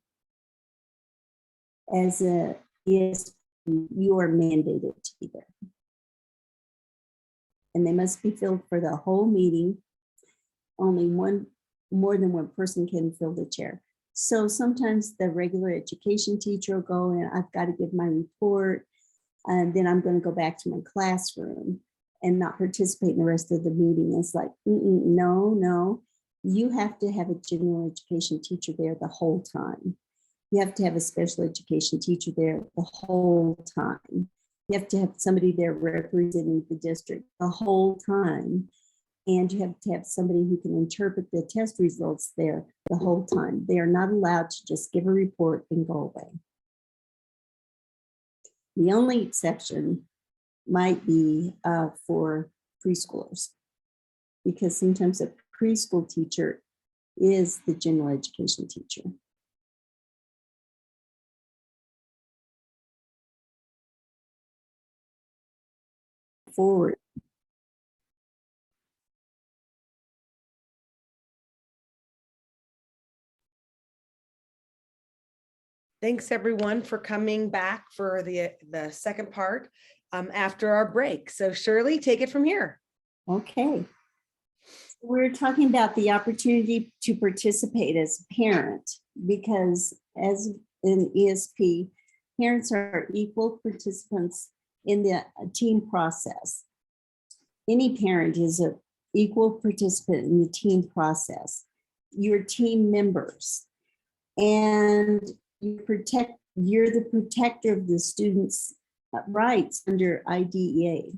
As a ESP, you are mandated to be there. And they must be filled for the whole meeting. Only more than one person can fill the chair. So sometimes the regular education teacher will go and I've got to give my report, and then I'm going to go back to my classroom and not participate in the rest of the meeting. It's like, no, you have to have a general education teacher there the whole time. You have to have a special education teacher there the whole time. You have to have somebody there representing the district the whole time. And you have to have somebody who can interpret the test results there the whole time. They are not allowed to just give a report and go away. The only exception might be for preschoolers, because sometimes a preschool teacher is the general education teacher. Forward. Thanks everyone for coming back for the second part after our break. So Shirley, take it from here. Okay. We're talking about the opportunity to participate as a parent, because as in ESP, parents are equal participants in the team process. Any parent is an equal participant in the team process. You're team members, and you're the protector of the students' rights under IDEA.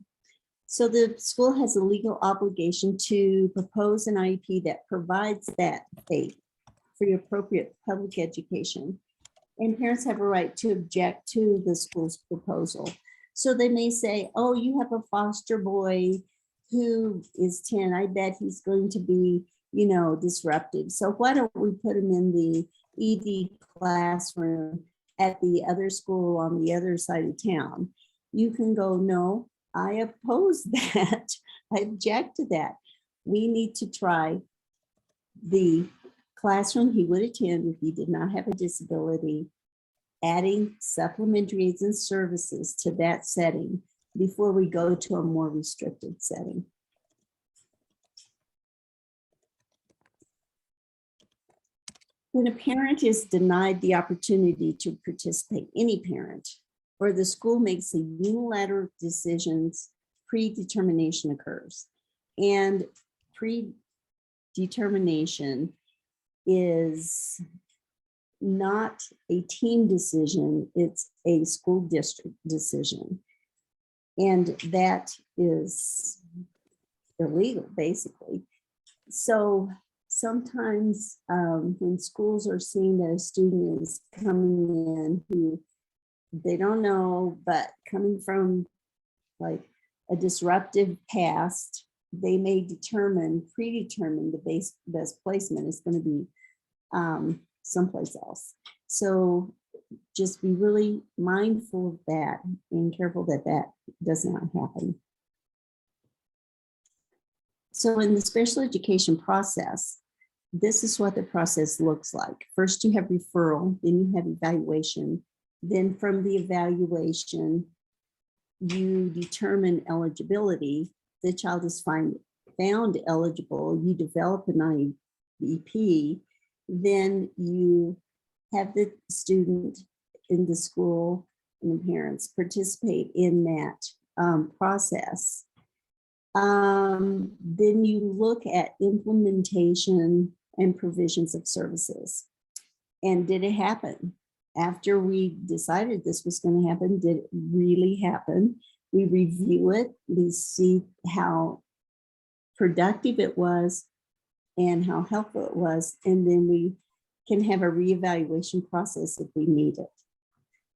So the school has a legal obligation to propose an IEP that provides that faith for the appropriate public education. And parents have a right to object to the school's proposal. So they may say, oh, you have a foster boy who is 10. I bet he's going to be, disruptive. So why don't we put him in the ED classroom at the other school on the other side of town? You can go, no, I oppose that. I object to that. We need to try the classroom he would attend if he did not have a disability, adding supplementary aids and services to that setting before we go to a more restricted setting. When a parent is denied the opportunity to participate, any parent, or the school makes a unilateral decisions, predetermination occurs. And predetermination is not a team decision, it's a school district decision. And that is illegal, basically. So sometimes when schools are seeing that a student is coming in who they don't know, but coming from like a disruptive past, they may predetermine the best placement is going to be someplace else. So just be really mindful of that and careful that that does not happen. So in the special education process, this is what the process looks like. First, you have referral, then you have evaluation. Then from the evaluation, you determine eligibility. The child is found eligible. You develop an IEP. Then you have the student in the school and the parents participate in that process. Then you look at implementation and provisions of services. And did it happen? After we decided this was going to happen, did it really happen? We review it, we see how productive it was and how helpful it was, and then we can have a reevaluation process if we need it.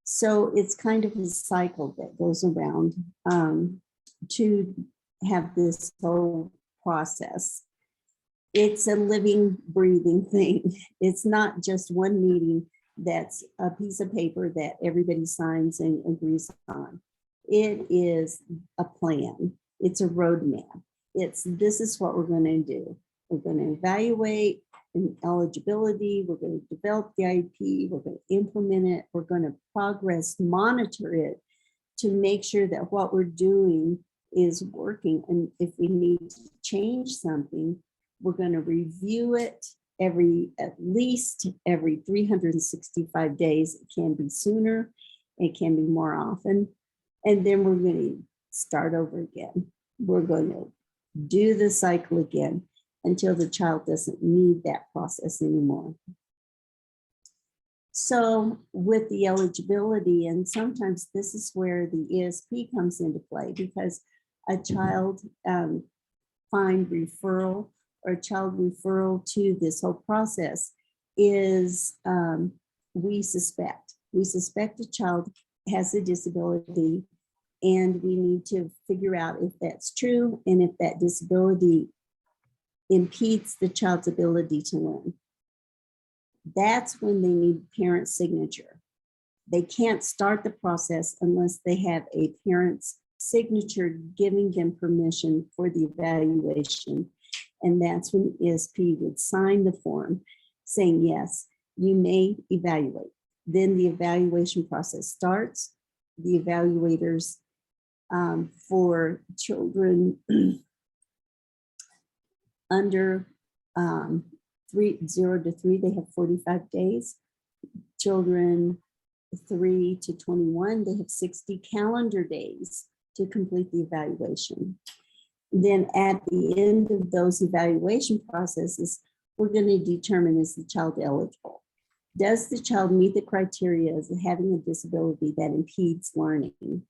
So it's kind of a cycle that goes around to have this whole process. It's a living, breathing thing. It's not just one meeting that's a piece of paper that everybody signs and agrees on. It is a plan. It's a roadmap. This is what we're going to do. We're going to evaluate an eligibility. We're going to develop the IEP. We're going to implement it. We're going to progress monitor it to make sure that what we're doing is working. And if we need to change something, we're going to review it at least every 365 days. It can be sooner. It can be more often. And then we're going to start over again. We're going to do the cycle again until the child doesn't need that process anymore. So with the eligibility, and sometimes this is where the ESP comes into play, because a child find referral or child referral to this whole process is we suspect a child has a disability, and we need to figure out if that's true and if that disability impedes the child's ability to learn. That's when they need parent signature. They can't start the process unless they have a parent's signature giving them permission for the evaluation. And that's when ESP would sign the form saying, yes, you may evaluate. Then the evaluation process starts. The evaluators for children under 0 to 3, they have 45 days. Children 3 to 21, they have 60 calendar days to complete the evaluation. Then at the end of those evaluation processes, we're going to determine, is the child eligible? Does the child meet the criteria of having a disability that impedes learning?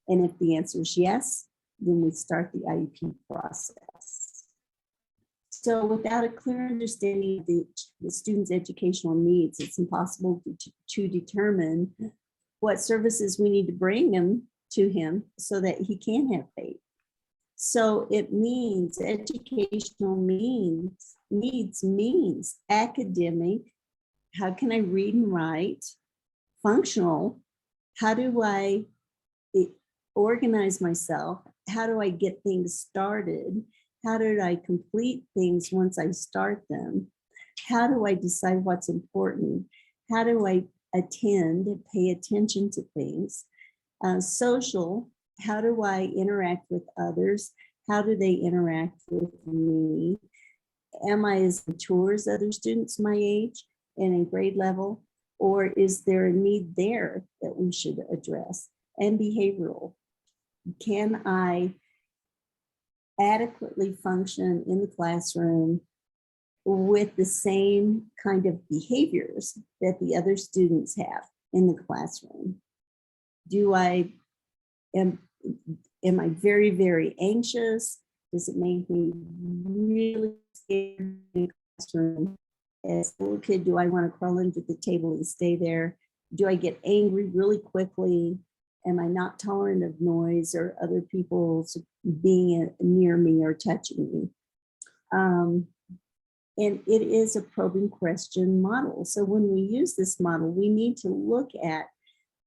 And if the answer is yes, then we start the IEP process. So without a clear understanding of the student's educational needs, it's impossible to determine what services we need to bring him to him so that he can have faith. So it means educational needs means academic. How can I read and write? Functional. How do I organize myself? How do I get things started? How do I complete things once I start them? How do I decide what's important? How do I attend and pay attention to things? Social, how do I interact with others? How do they interact with me? Am I as mature as other students my age and in grade level? Or is there a need there that we should address? And behavioral, can I adequately function in the classroom with the same kind of behaviors that the other students have in the classroom? Am I very, very anxious? Does it make me really scared in the classroom? As a little kid, do I want to crawl under the table and stay there? Do I get angry really quickly? Am I not tolerant of noise or other people being near me or touching me? And it is a probing question model. So when we use this model, we need to look at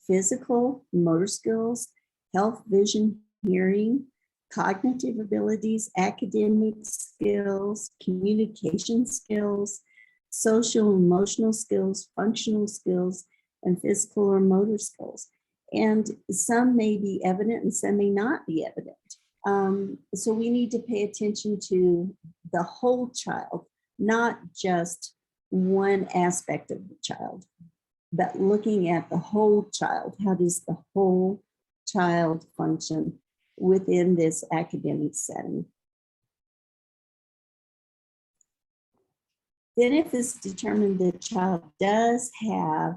physical, motor skills, health, vision, hearing, cognitive abilities, academic skills, communication skills, social emotional skills, functional skills, and physical or motor skills. And some may be evident and some may not be evident. So we need to pay attention to the whole child, not just one aspect of the child, but looking at the whole child. How does the whole child function within this academic setting? Then if it's determined the child does have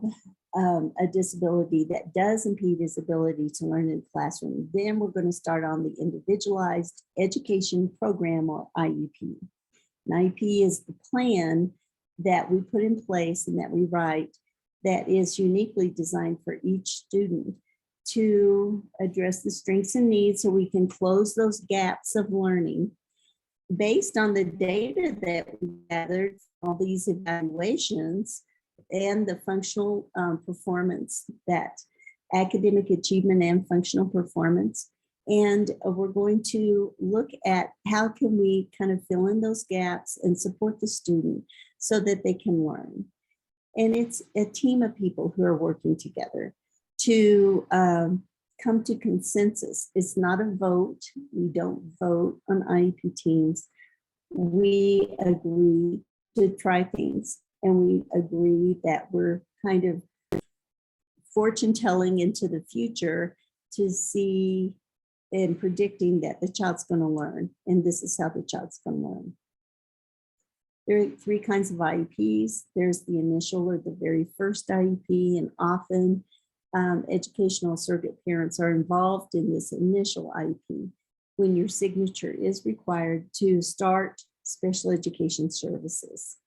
a disability that does impede his ability to learn in the classroom, then we're going to start on the Individualized Education Program, or IEP. An IEP is the plan that we put in place and that we write that is uniquely designed for each student to address the strengths and needs so we can close those gaps of learning based on the data that we gathered from all these evaluations and the functional performance, that academic achievement and functional performance. And we're going to look at how can we kind of fill in those gaps and support the student so that they can learn. And it's a team of people who are working together to come to consensus. It's not a vote. We don't vote on IEP teams. We agree to try things, and we agree that we're kind of fortune telling into the future to see and predicting that the child's going to learn, and this is how the child's going to learn. There are three kinds of IEPs. There's the initial or the very first IEP, and often educational surrogate parents are involved in this initial IEP when your signature is required to start special education services.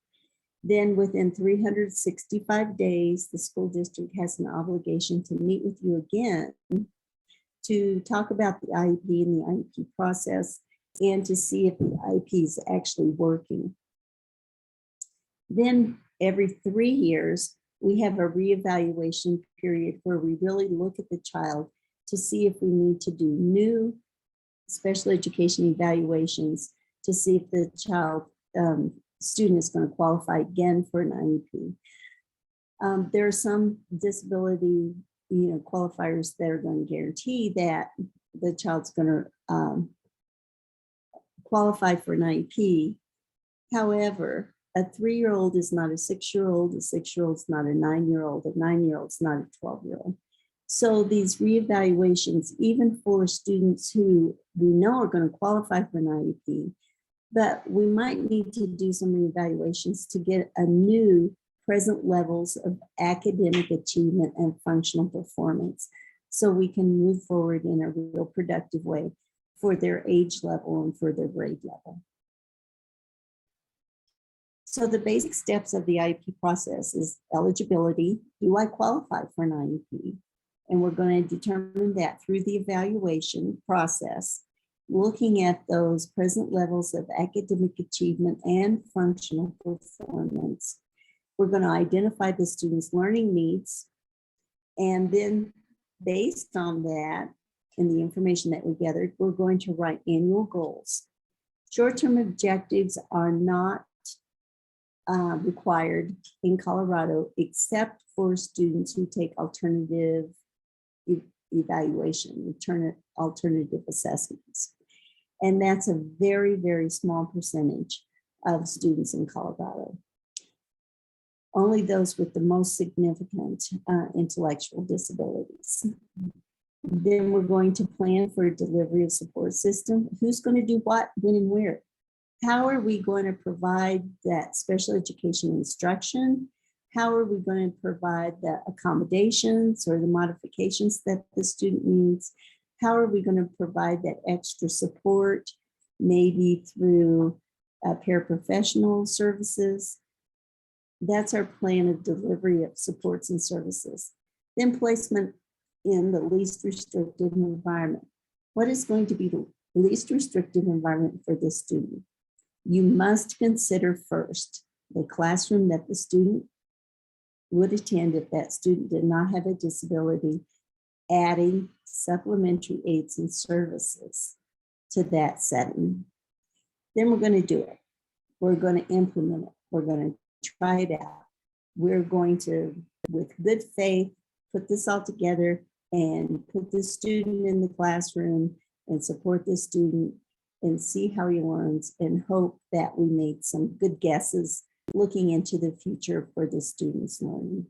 Then within 365 days, the school district has an obligation to meet with you again to talk about the IEP and the IEP process and to see if the IEP is actually working. Then every 3 years, we have a reevaluation period where we really look at the child to see if we need to do new special education evaluations to see if the child student is going to qualify again for an IEP. There are some disability qualifiers that are going to guarantee that the child's going to qualify for an IEP. However, a 3-year-old is not a 6-year-old, a 6-year-old is not a 9-year-old, a 9-year-old is not a 12-year-old. So these reevaluations, even for students who we know are going to qualify for an IEP, but we might need to do some reevaluations to get a new present levels of academic achievement and functional performance so we can move forward in a real productive way for their age level and for their grade level. So the basic steps of the IEP process is eligibility. Do I qualify for an IEP? And we're going to determine that through the evaluation process, looking at those present levels of academic achievement and functional performance. We're going to identify the student's learning needs. And then based on that and the information that we gathered, we're going to write annual goals. Short-term objectives are not required in Colorado, except for students who take alternative evaluation, alternative assessments. And that's a very, very small percentage of students in Colorado. Only those with the most significant intellectual disabilities. Then we're going to plan for a delivery of support system. Who's going to do what, when, and where? How are we going to provide that special education instruction? How are we going to provide the accommodations or the modifications that the student needs? How are we going to provide that extra support, maybe through paraprofessional services? That's our plan of delivery of supports and services. Then placement in the least restrictive environment. What is going to be the least restrictive environment for this student? You must consider first the classroom that the student would attend if that student did not have a disability, adding supplementary aids and services to that setting. Then we're going to do it. We're going to implement it. We're going to try it out. We're going to, with good faith, put this all together and put the student in the classroom and support the student and see how he learns and hope that we made some good guesses looking into the future for the students' learning.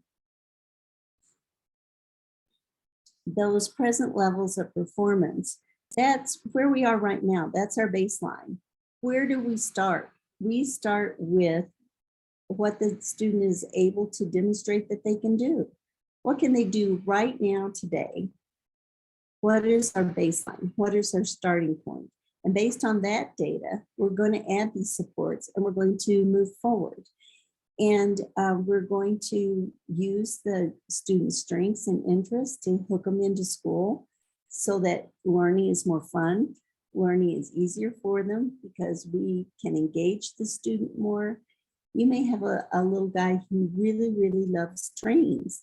Those present levels of performance, that's where we are right now. That's our baseline. Where do we start? We start with what the student is able to demonstrate that they can do. What can they do right now today? What is our baseline? What is our starting point? And based on that data, we're going to add these supports and we're going to move forward. And we're going to use the student strengths and interests to hook them into school so that learning is more fun. Learning is easier for them because we can engage the student more. You may have a little guy who really, really loves trains.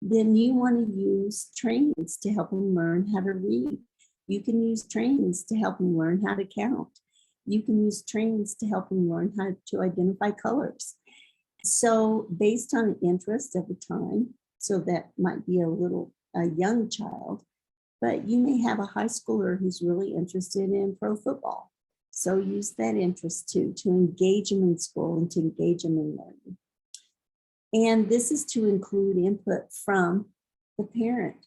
Then you want to use trains to help them learn how to read. You can use trains to help them learn how to count. You can use trains to help them learn how to identify colors. So based on interest of the time, so that might be a young child, but you may have a high schooler who's really interested in pro football. So use that interest too, to engage them in school and to engage them in learning. And this is to include input from the parent,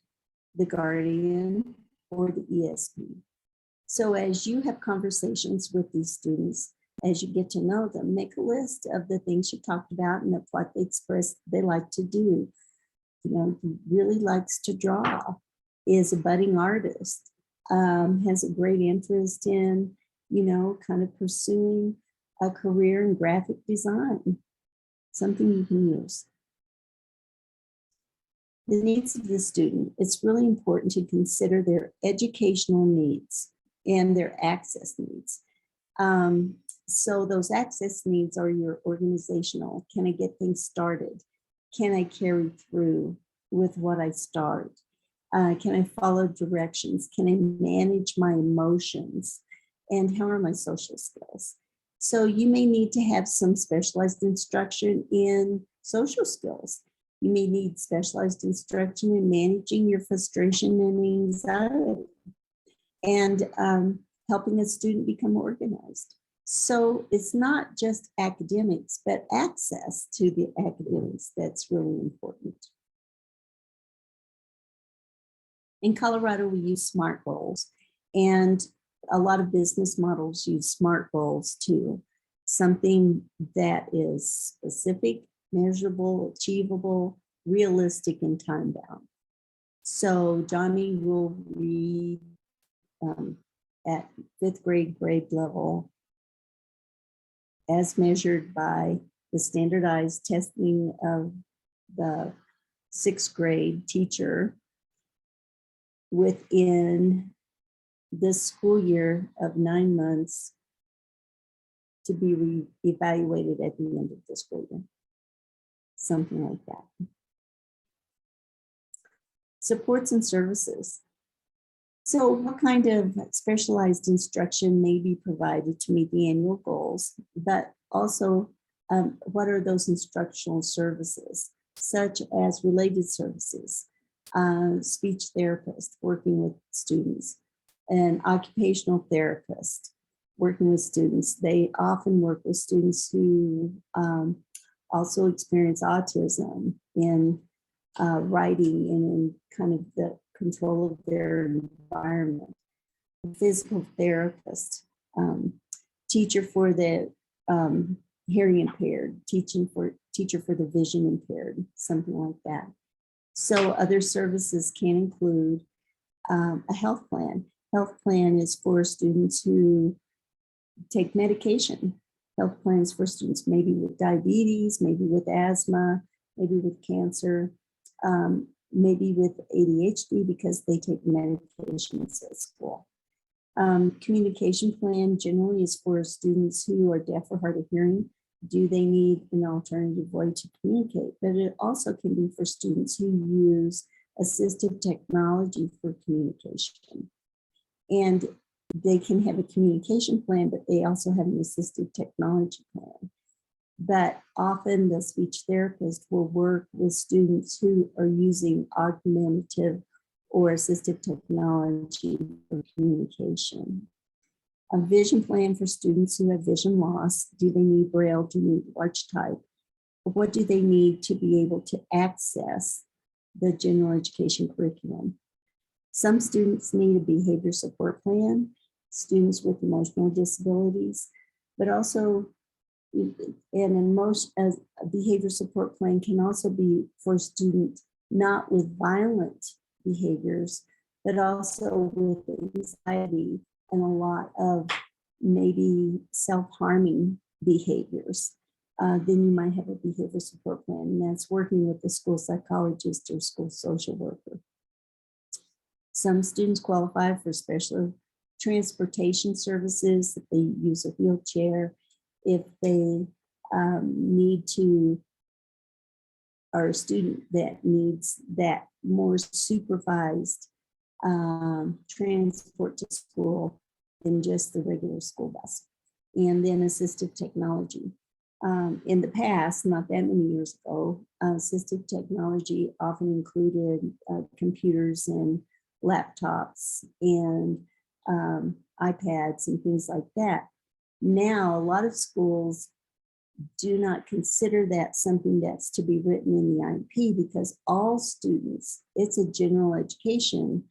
the guardian, or the ESP. So as you have conversations with these students, as you get to know them, make a list of the things you talked about and of what they express they like to do. You know, he really likes to draw, is a budding artist, has a great interest in, kind of pursuing a career in graphic design, something you can use. The needs of the student, it's really important to consider their educational needs and their access needs. So those access needs are your organizational. Can I get things started? Can I carry through with what I start? Can I follow directions? Can I manage my emotions? And how are my social skills? So you may need to have some specialized instruction in social skills. You may need specialized instruction in managing your frustration and anxiety and helping a student become organized. So it's not just academics, but access to the academics that's really important. In Colorado, we use SMART goals, and a lot of business models use SMART goals too. Something that is specific, measurable, achievable, realistic, and time bound. So Johnny will read at 5th grade level as measured by the standardized testing of the 6th grade teacher within this school year of 9 months to be re-evaluated at the end of the school year. Something like that. Supports and services. So what kind of specialized instruction may be provided to meet the annual goals, but also what are those instructional services, such as related services, speech therapist working with students, an occupational therapist working with students. They often work with students who also experience autism in writing and in kind of the control of their environment. A physical therapist, teacher for the hearing impaired, teacher for the vision impaired, something like that. So other services can include a health plan. Health plan is for students who take medication. Health plans for students maybe with diabetes, maybe with asthma, maybe with cancer, maybe with ADHD because they take medications at school. Communication plan generally is for students who are deaf or hard of hearing. Do they need an alternative way to communicate? But it also can be for students who use assistive technology for communication. And they can have a communication plan, but they also have an assistive technology plan. But often the speech therapist will work with students who are using augmentative or assistive technology for communication. A vision plan for students who have vision loss. Do they need Braille? Do they need large type? What do they need to be able to access the general education curriculum? Some students need a behavior support plan, students with emotional disabilities, but also a behavior support plan can also be for students not with violent behaviors, but also with anxiety and a lot of maybe self-harming behaviors. Then you might have a behavior support plan, and that's working with the school psychologist or school social worker. Some students qualify for special transportation services if they use a wheelchair, if they need to, or a student that needs that more supervised transport to school than just the regular school bus. And then assistive technology. In the past, not that many years ago, assistive technology often included computers and laptops and iPads and things like that. Now, a lot of schools do not consider that something that's to be written in the IEP because all students, it's a general education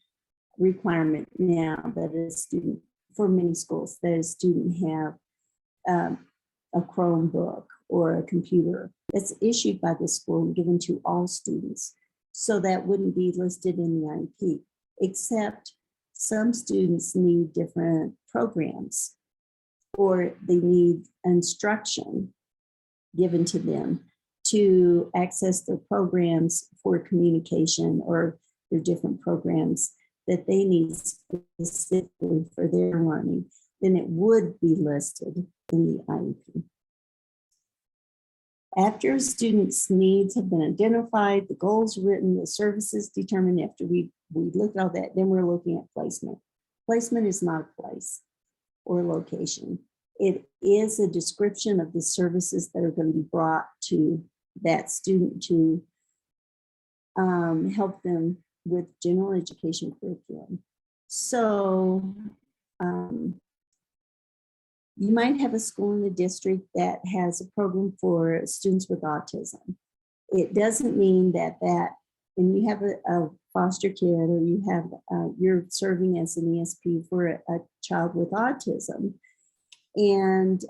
requirement now that a student, for many schools, that a student have a Chromebook or a computer that's issued by the school and given to all students. So that wouldn't be listed in the IEP, except some students need different programs or they need instruction given to them to access their programs for communication or their different programs that they need specifically for their learning, then it would be listed in the IEP. After a student's needs have been identified, the goals written, the services determined, after we look at all that, then we're looking at placement. Placement is not a place or location. It is a description of the services that are going to be brought to that student to help them with general education curriculum. So you might have a school in the district that has a program for students with autism. It doesn't mean that when you have a foster kid or you have you're serving as an ESP for a child with autism, and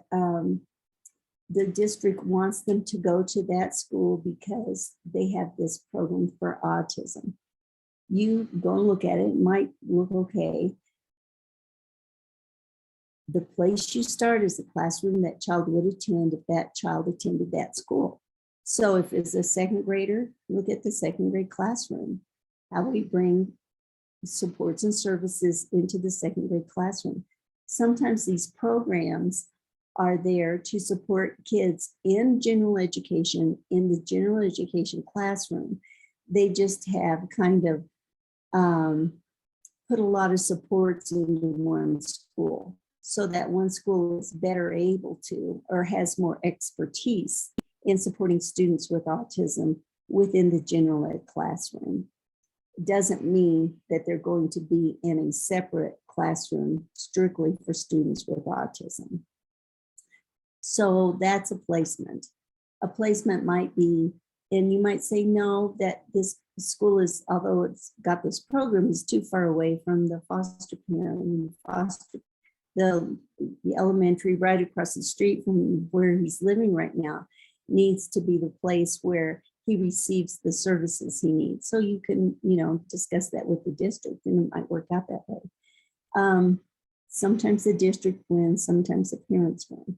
the district wants them to go to that school because they have this program for autism. You go and look at it, it might look okay. The place you start is the classroom that child would attend if that child attended that school. So if it's a second grader, look at the second grade classroom. How we bring supports and services into the second grade classroom. Sometimes these programs are there to support kids in general education, in the general education classroom. They just have kind of put a lot of supports into one school so that one school is better able to or has more expertise in supporting students with autism within the general ed classroom. It doesn't mean that they're going to be in a separate classroom strictly for students with autism. So that's a placement. A placement might be, and you might say, no, that this school is, although it's got this program, is too far away from the foster parent and the elementary right across the street from where he's living right now needs to be the place where he receives the services he needs. So you can, discuss that with the district and it might work out that way. Sometimes the district wins, sometimes the parents win.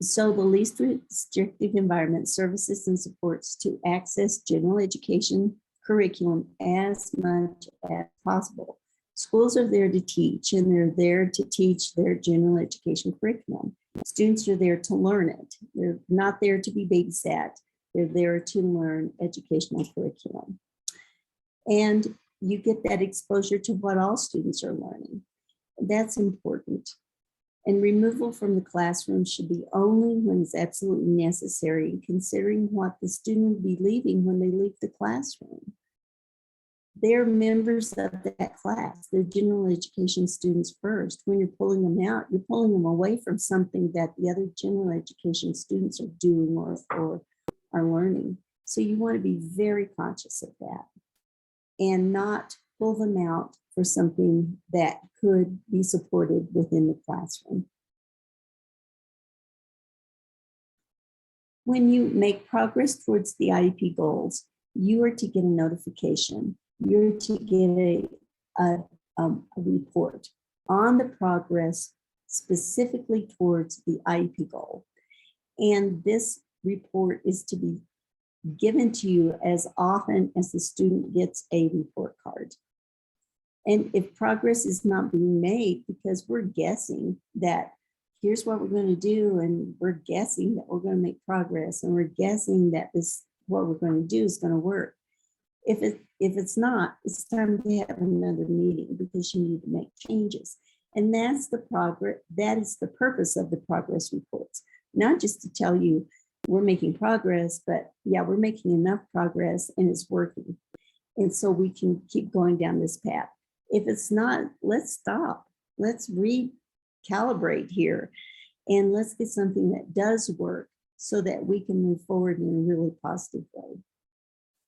So the least restrictive environment services and supports to access general education curriculum as much as possible. Schools are there to teach, and they're there to teach their general education curriculum. Students are there to learn it. They're not there to be babysat. They're there to learn educational curriculum. And you get that exposure to what all students are learning. That's important. And removal from the classroom should be only when it's absolutely necessary, considering what the student will be leaving when they leave the classroom. They're members of that class. They're general education students first. When you're pulling them out, you're pulling them away from something that the other general education students are doing or are learning. So you want to be very conscious of that and not pull them out for something that could be supported within the classroom. When you make progress towards the IEP goals, you are to get a notification. You're to get a report on the progress specifically towards the IEP goal. And this report is to be given to you as often as the student gets a report card. And if progress is not being made because we're guessing that here's what we're going to do, and we're guessing that we're going to make progress, and we're guessing that this what we're going to do is going to work. If it's not, it's time to have another meeting because you need to make changes. And that's the progress. That is the purpose of the progress reports, not just to tell you we're making progress, but yeah, we're making enough progress and it's working. And so we can keep going down this path. If it's not, let's stop. Let's recalibrate here and let's get something that does work so that we can move forward in a really positive way.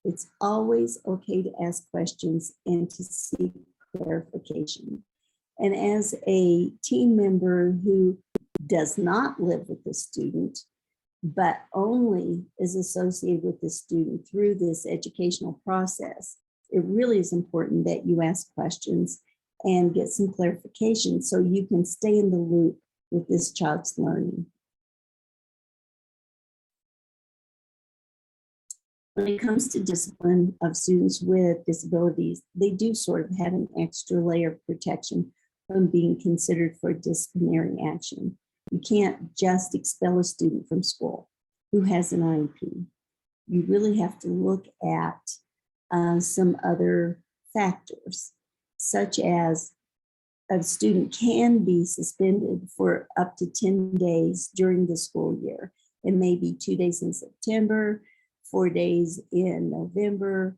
It's always okay to ask questions and to seek clarification. And as a team member who does not live with the student, but only is associated with the student through this educational process, it really is important that you ask questions and get some clarification so you can stay in the loop with this child's learning. When it comes to discipline of students with disabilities, they do sort of have an extra layer of protection from being considered for disciplinary action. You can't just expel a student from school who has an IEP. You really have to look at some other factors, such as a student can be suspended for up to 10 days during the school year. It may be 2 days in September, 4 days in November,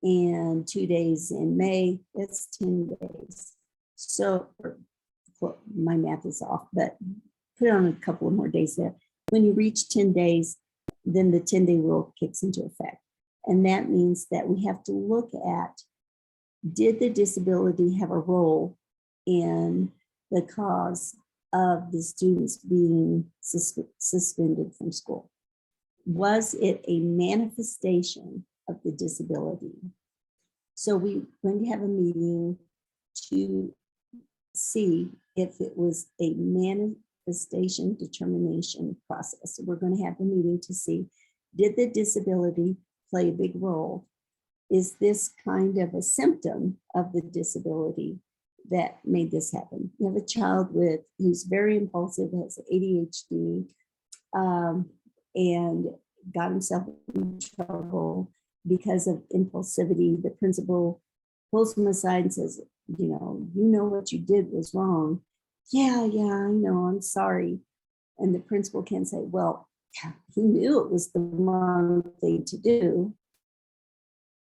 and 2 days in May. That's 10 days. So well, my math is off, but put on a couple of more days there. When you reach 10 days, then the 10-day rule kicks into effect. And that means that we have to look at, did the disability have a role in the cause of the students being suspended from school? Was it a manifestation of the disability? So we're going to have a meeting to see if it was a manifestation determination process. So we're going to have a meeting to see, did the disability play a big role? Is this kind of a symptom of the disability that made this happen? You have a child who's very impulsive, has ADHD, and got himself in trouble because of impulsivity. The principal pulls him aside and says, you know what you did was wrong. Yeah, I know, I'm sorry. And the principal can say, well, he knew it was the wrong thing to do.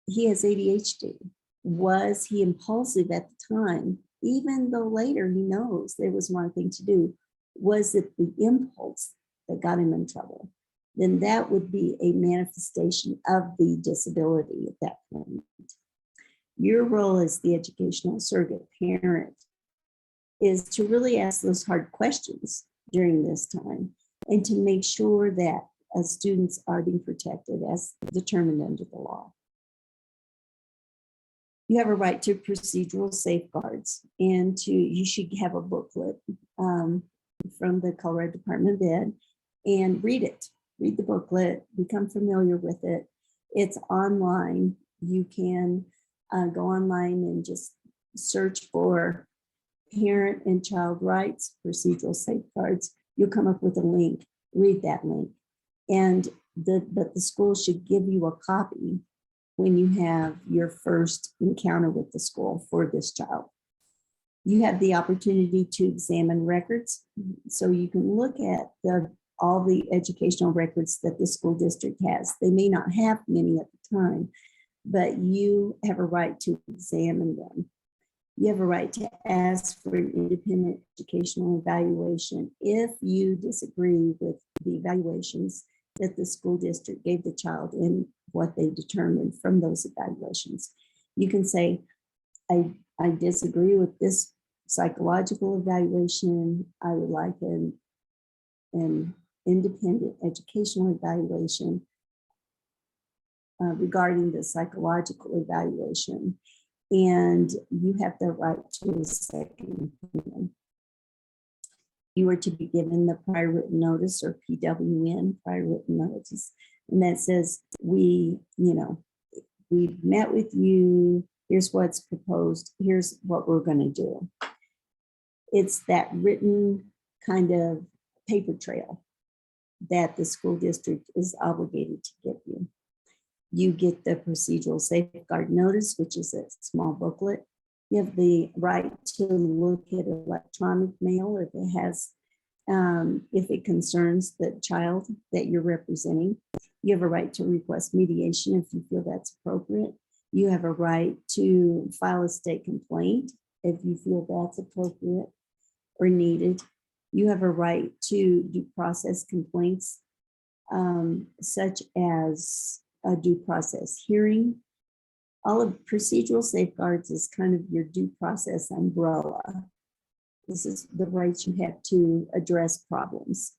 He has ADHD. Was he impulsive at the time? Even though later he knows there was one thing to do, was it the impulse that got him in trouble? Then that would be a manifestation of the disability at that point. Your role as the educational surrogate parent is to really ask those hard questions during this time and to make sure that students are being protected as determined under the law. You have a right to procedural safeguards, and you should have a booklet from the Colorado Department of Ed and read it. Read the booklet, become familiar with it. It's online. You can go online and just search for parent and child rights, procedural safeguards. You'll come up with a link. Read that link. And but the school should give you a copy when you have your first encounter with the school for this child. You have the opportunity to examine records, so you can look at all the educational records that the school district has. They may not have many at the time, but you have a right to examine them. You have a right to ask for an independent educational evaluation if you disagree with the evaluations that the school district gave the child and what they determined from those evaluations. You can say, I disagree with this psychological evaluation. I would like an independent educational evaluation regarding the psychological evaluation. And you have the right to a second opinion. You are to be given the prior written notice, or PWN, prior written notice. And that says, we've met with you, here's what's proposed, here's what we're going to do. It's that written kind of paper trail that the school district is obligated to give you. You get the procedural safeguard notice, which is a small booklet. You have the right to look at electronic mail if it has, if it concerns the child that you're representing. You have a right to request mediation if you feel that's appropriate. You have a right to file a state complaint if you feel that's appropriate or needed. You have a right to due process complaints, such as a due process hearing. All of procedural safeguards is kind of your due process umbrella. This is the rights you have to address problems.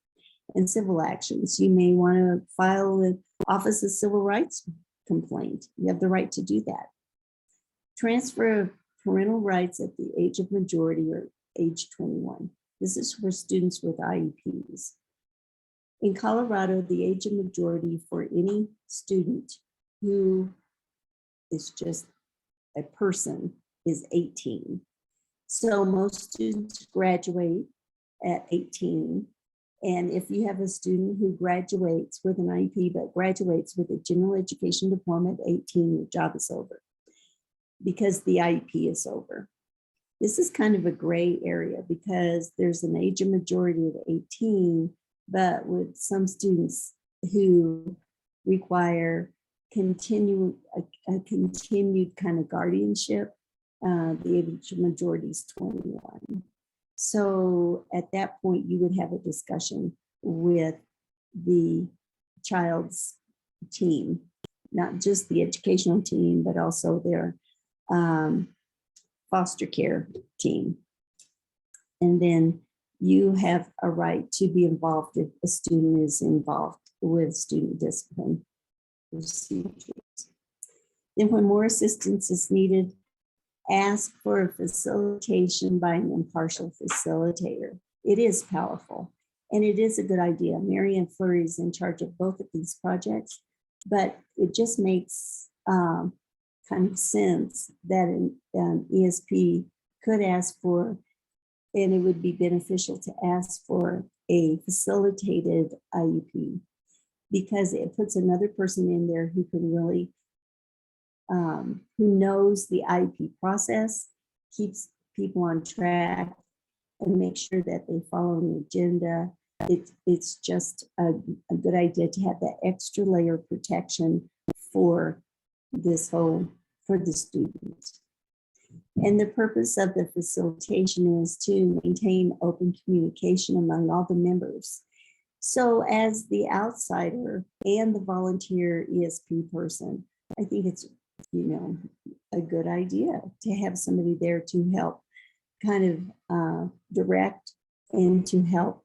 And civil actions, you may want to file an Office of Civil Rights complaint. You have the right to do that. Transfer of parental rights at the age of majority, or age 21. This is for students with IEPs. In Colorado, the age of majority for any student who is just a person is 18. So most students graduate at 18. And if you have a student who graduates with an IEP, but graduates with a general education diploma at 18, your job is over because the IEP is over. This is kind of a gray area because there's an age of majority of 18, but with some students who require a continued kind of guardianship, the age of majority is 21. So at that point, you would have a discussion with the child's team, not just the educational team, but also their foster care team. And then you have a right to be involved if a student is involved with student discipline procedures. Then when more assistance is needed, ask for a facilitation by an impartial facilitator. It is powerful and it is a good idea. Marianne Fleury is in charge of both of these projects, but it just makes kind of sense that an ESP could ask for, and it would be beneficial to ask for a facilitated IEP because it puts another person in there who can really who knows the IEP process, keeps people on track, and make sure that they follow the agenda. It's just a good idea to have that extra layer of protection for for the student. And the purpose of the facilitation is to maintain open communication among all the members. So as the outsider and the volunteer ESP person, I think it's a good idea to have somebody there to help kind of direct and to help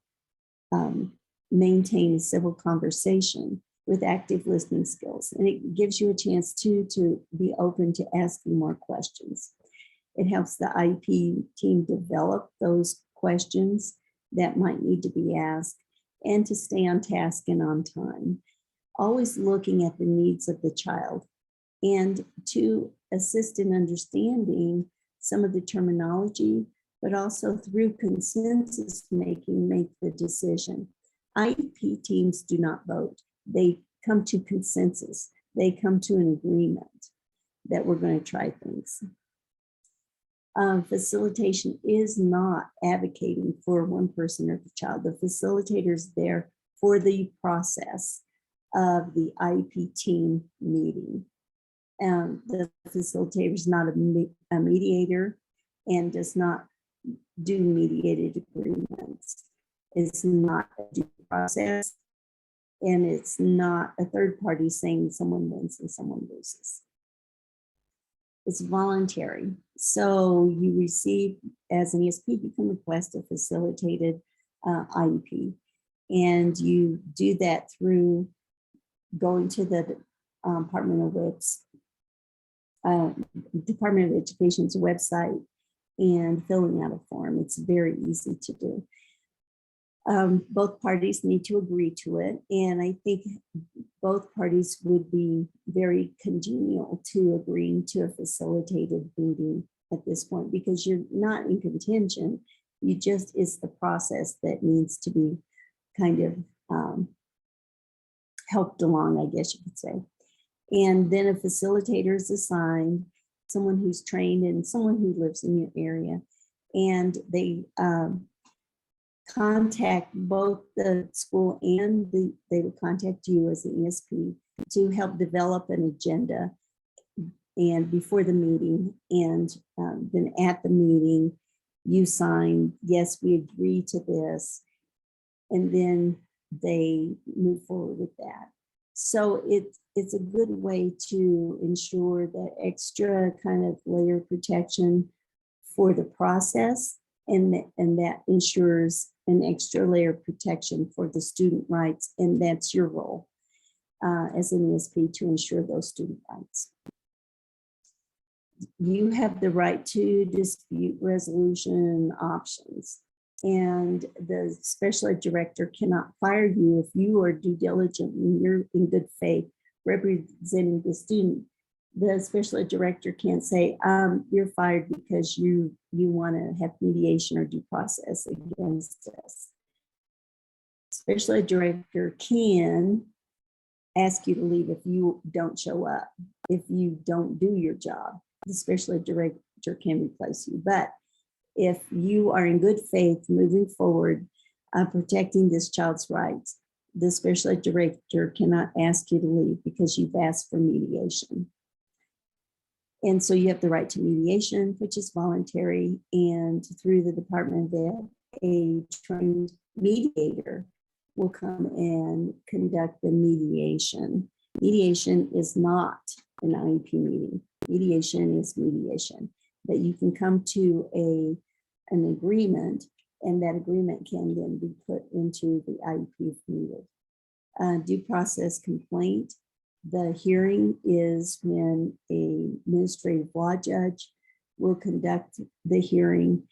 maintain civil conversation with active listening skills. And it gives you a chance to be open to asking more questions. It helps the IEP team develop those questions that might need to be asked and to stay on task and on time. Always looking at the needs of the child and to assist in understanding some of the terminology, but also through consensus making, make the decision. IEP teams do not vote. They come to consensus. They come to an agreement that we're going to try things. Facilitation is not advocating for one person or the child. The facilitator is there for the process of the IEP team meeting. The facilitator is not a mediator and does not do mediated agreements. It's not a due process, and it's not a third party saying someone wins and someone loses. It's voluntary. So you receive, as an ESP, you can request a facilitated IEP. And you do that through going to the Department of Education's website and filling out a form. It's very easy to do. Both parties need to agree to it. And I think both parties would be very congenial to agreeing to a facilitated meeting at this point, because you're not in contention. You just, it's the process that needs to be kind of helped along, I guess you could say. And then a facilitator is assigned, someone who's trained and someone who lives in your area. And they contact both the school and they would contact you as the ESP to help develop an agenda and before the meeting. And then at the meeting, you sign, yes, we agree to this. And then they move forward with that. So it's a good way to ensure that extra kind of layer of protection for the process, and that ensures an extra layer of protection for the student rights, and that's your role as an ESP to ensure those student rights. You have the right to dispute resolution options, and the special ed director cannot fire you if you are due diligent and you're in good faith representing the student. The special ed director can't say, you're fired because you want to have mediation or due process against us. Special ed director can ask you to leave if you don't show up, if you don't do your job. The special ed director can replace you. But if you are in good faith moving forward, protecting this child's rights, the special ed director cannot ask you to leave because you've asked for mediation. And so you have the right to mediation, which is voluntary, and through the Department of Ed, a trained mediator will come and conduct the mediation. Mediation is not an IEP meeting. Mediation is mediation, that you can come to an agreement, and that agreement can then be put into the IEP if needed. Due process complaint. The hearing is when an administrative law judge will conduct the hearing,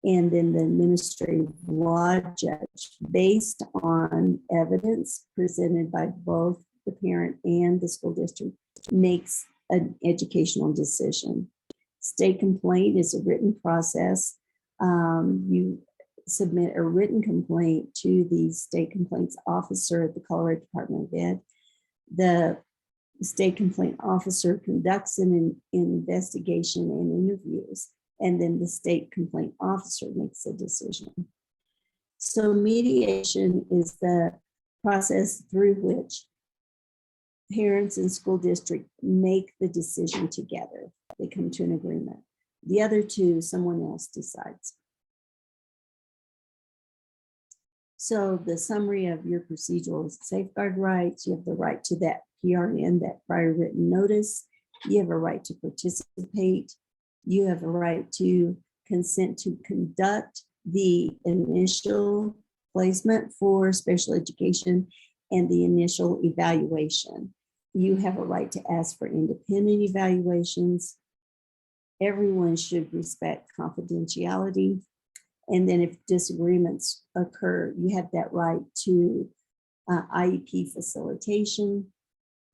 and then the administrative law judge, based on evidence presented by both the parent and the school district, makes an educational decision. State complaint is a written process. You submit a written complaint to the state complaints officer at the Colorado Department of Ed. The state complaint officer conducts an investigation and interviews, and then the state complaint officer makes a decision. So mediation is the process through which parents and school district make the decision together. They come to an agreement. The other two, someone else decides. So the summary of your procedural safeguard rights: you have the right to that PRN, that prior written notice. You have a right to participate. You have a right to consent to conduct the initial placement for special education and the initial evaluation. You have a right to ask for independent evaluations. Everyone should respect confidentiality. And then if disagreements occur, you have that right to IEP facilitation.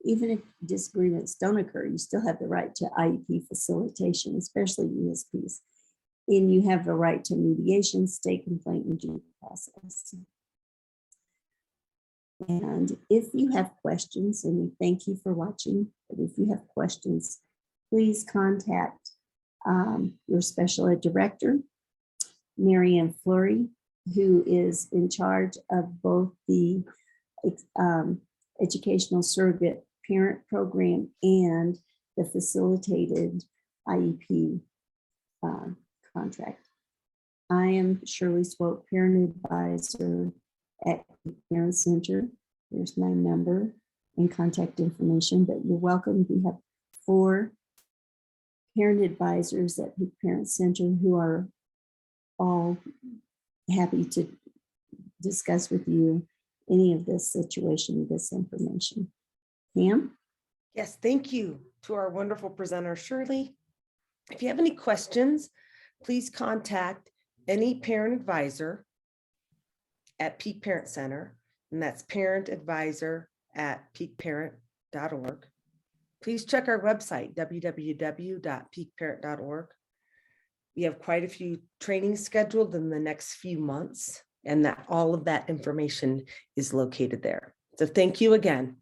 Even if disagreements don't occur, you still have the right to IEP facilitation, especially ESPs. And you have the right to mediation, state complaint, and due process. And if you have questions, and we thank you for watching, but if you have questions, please contact your special ed director, Marianne Fleury, who is in charge of both the educational surrogate parent program and the facilitated IEP contract. I am Shirley Swope, parent advisor at the Parent Center. There's my number and contact information, but you're welcome. We have 4 parent advisors at Peak Parent Center who are all happy to discuss with you any of this situation, this information. Pam? Yes, thank you to our wonderful presenter, Shirley. If you have any questions, please contact any parent advisor at Peak Parent Center, and that's parentadvisor@peakparent.org. Please check our website, www.peakparent.org. We have quite a few trainings scheduled in the next few months, and that all of that information is located there. So thank you again.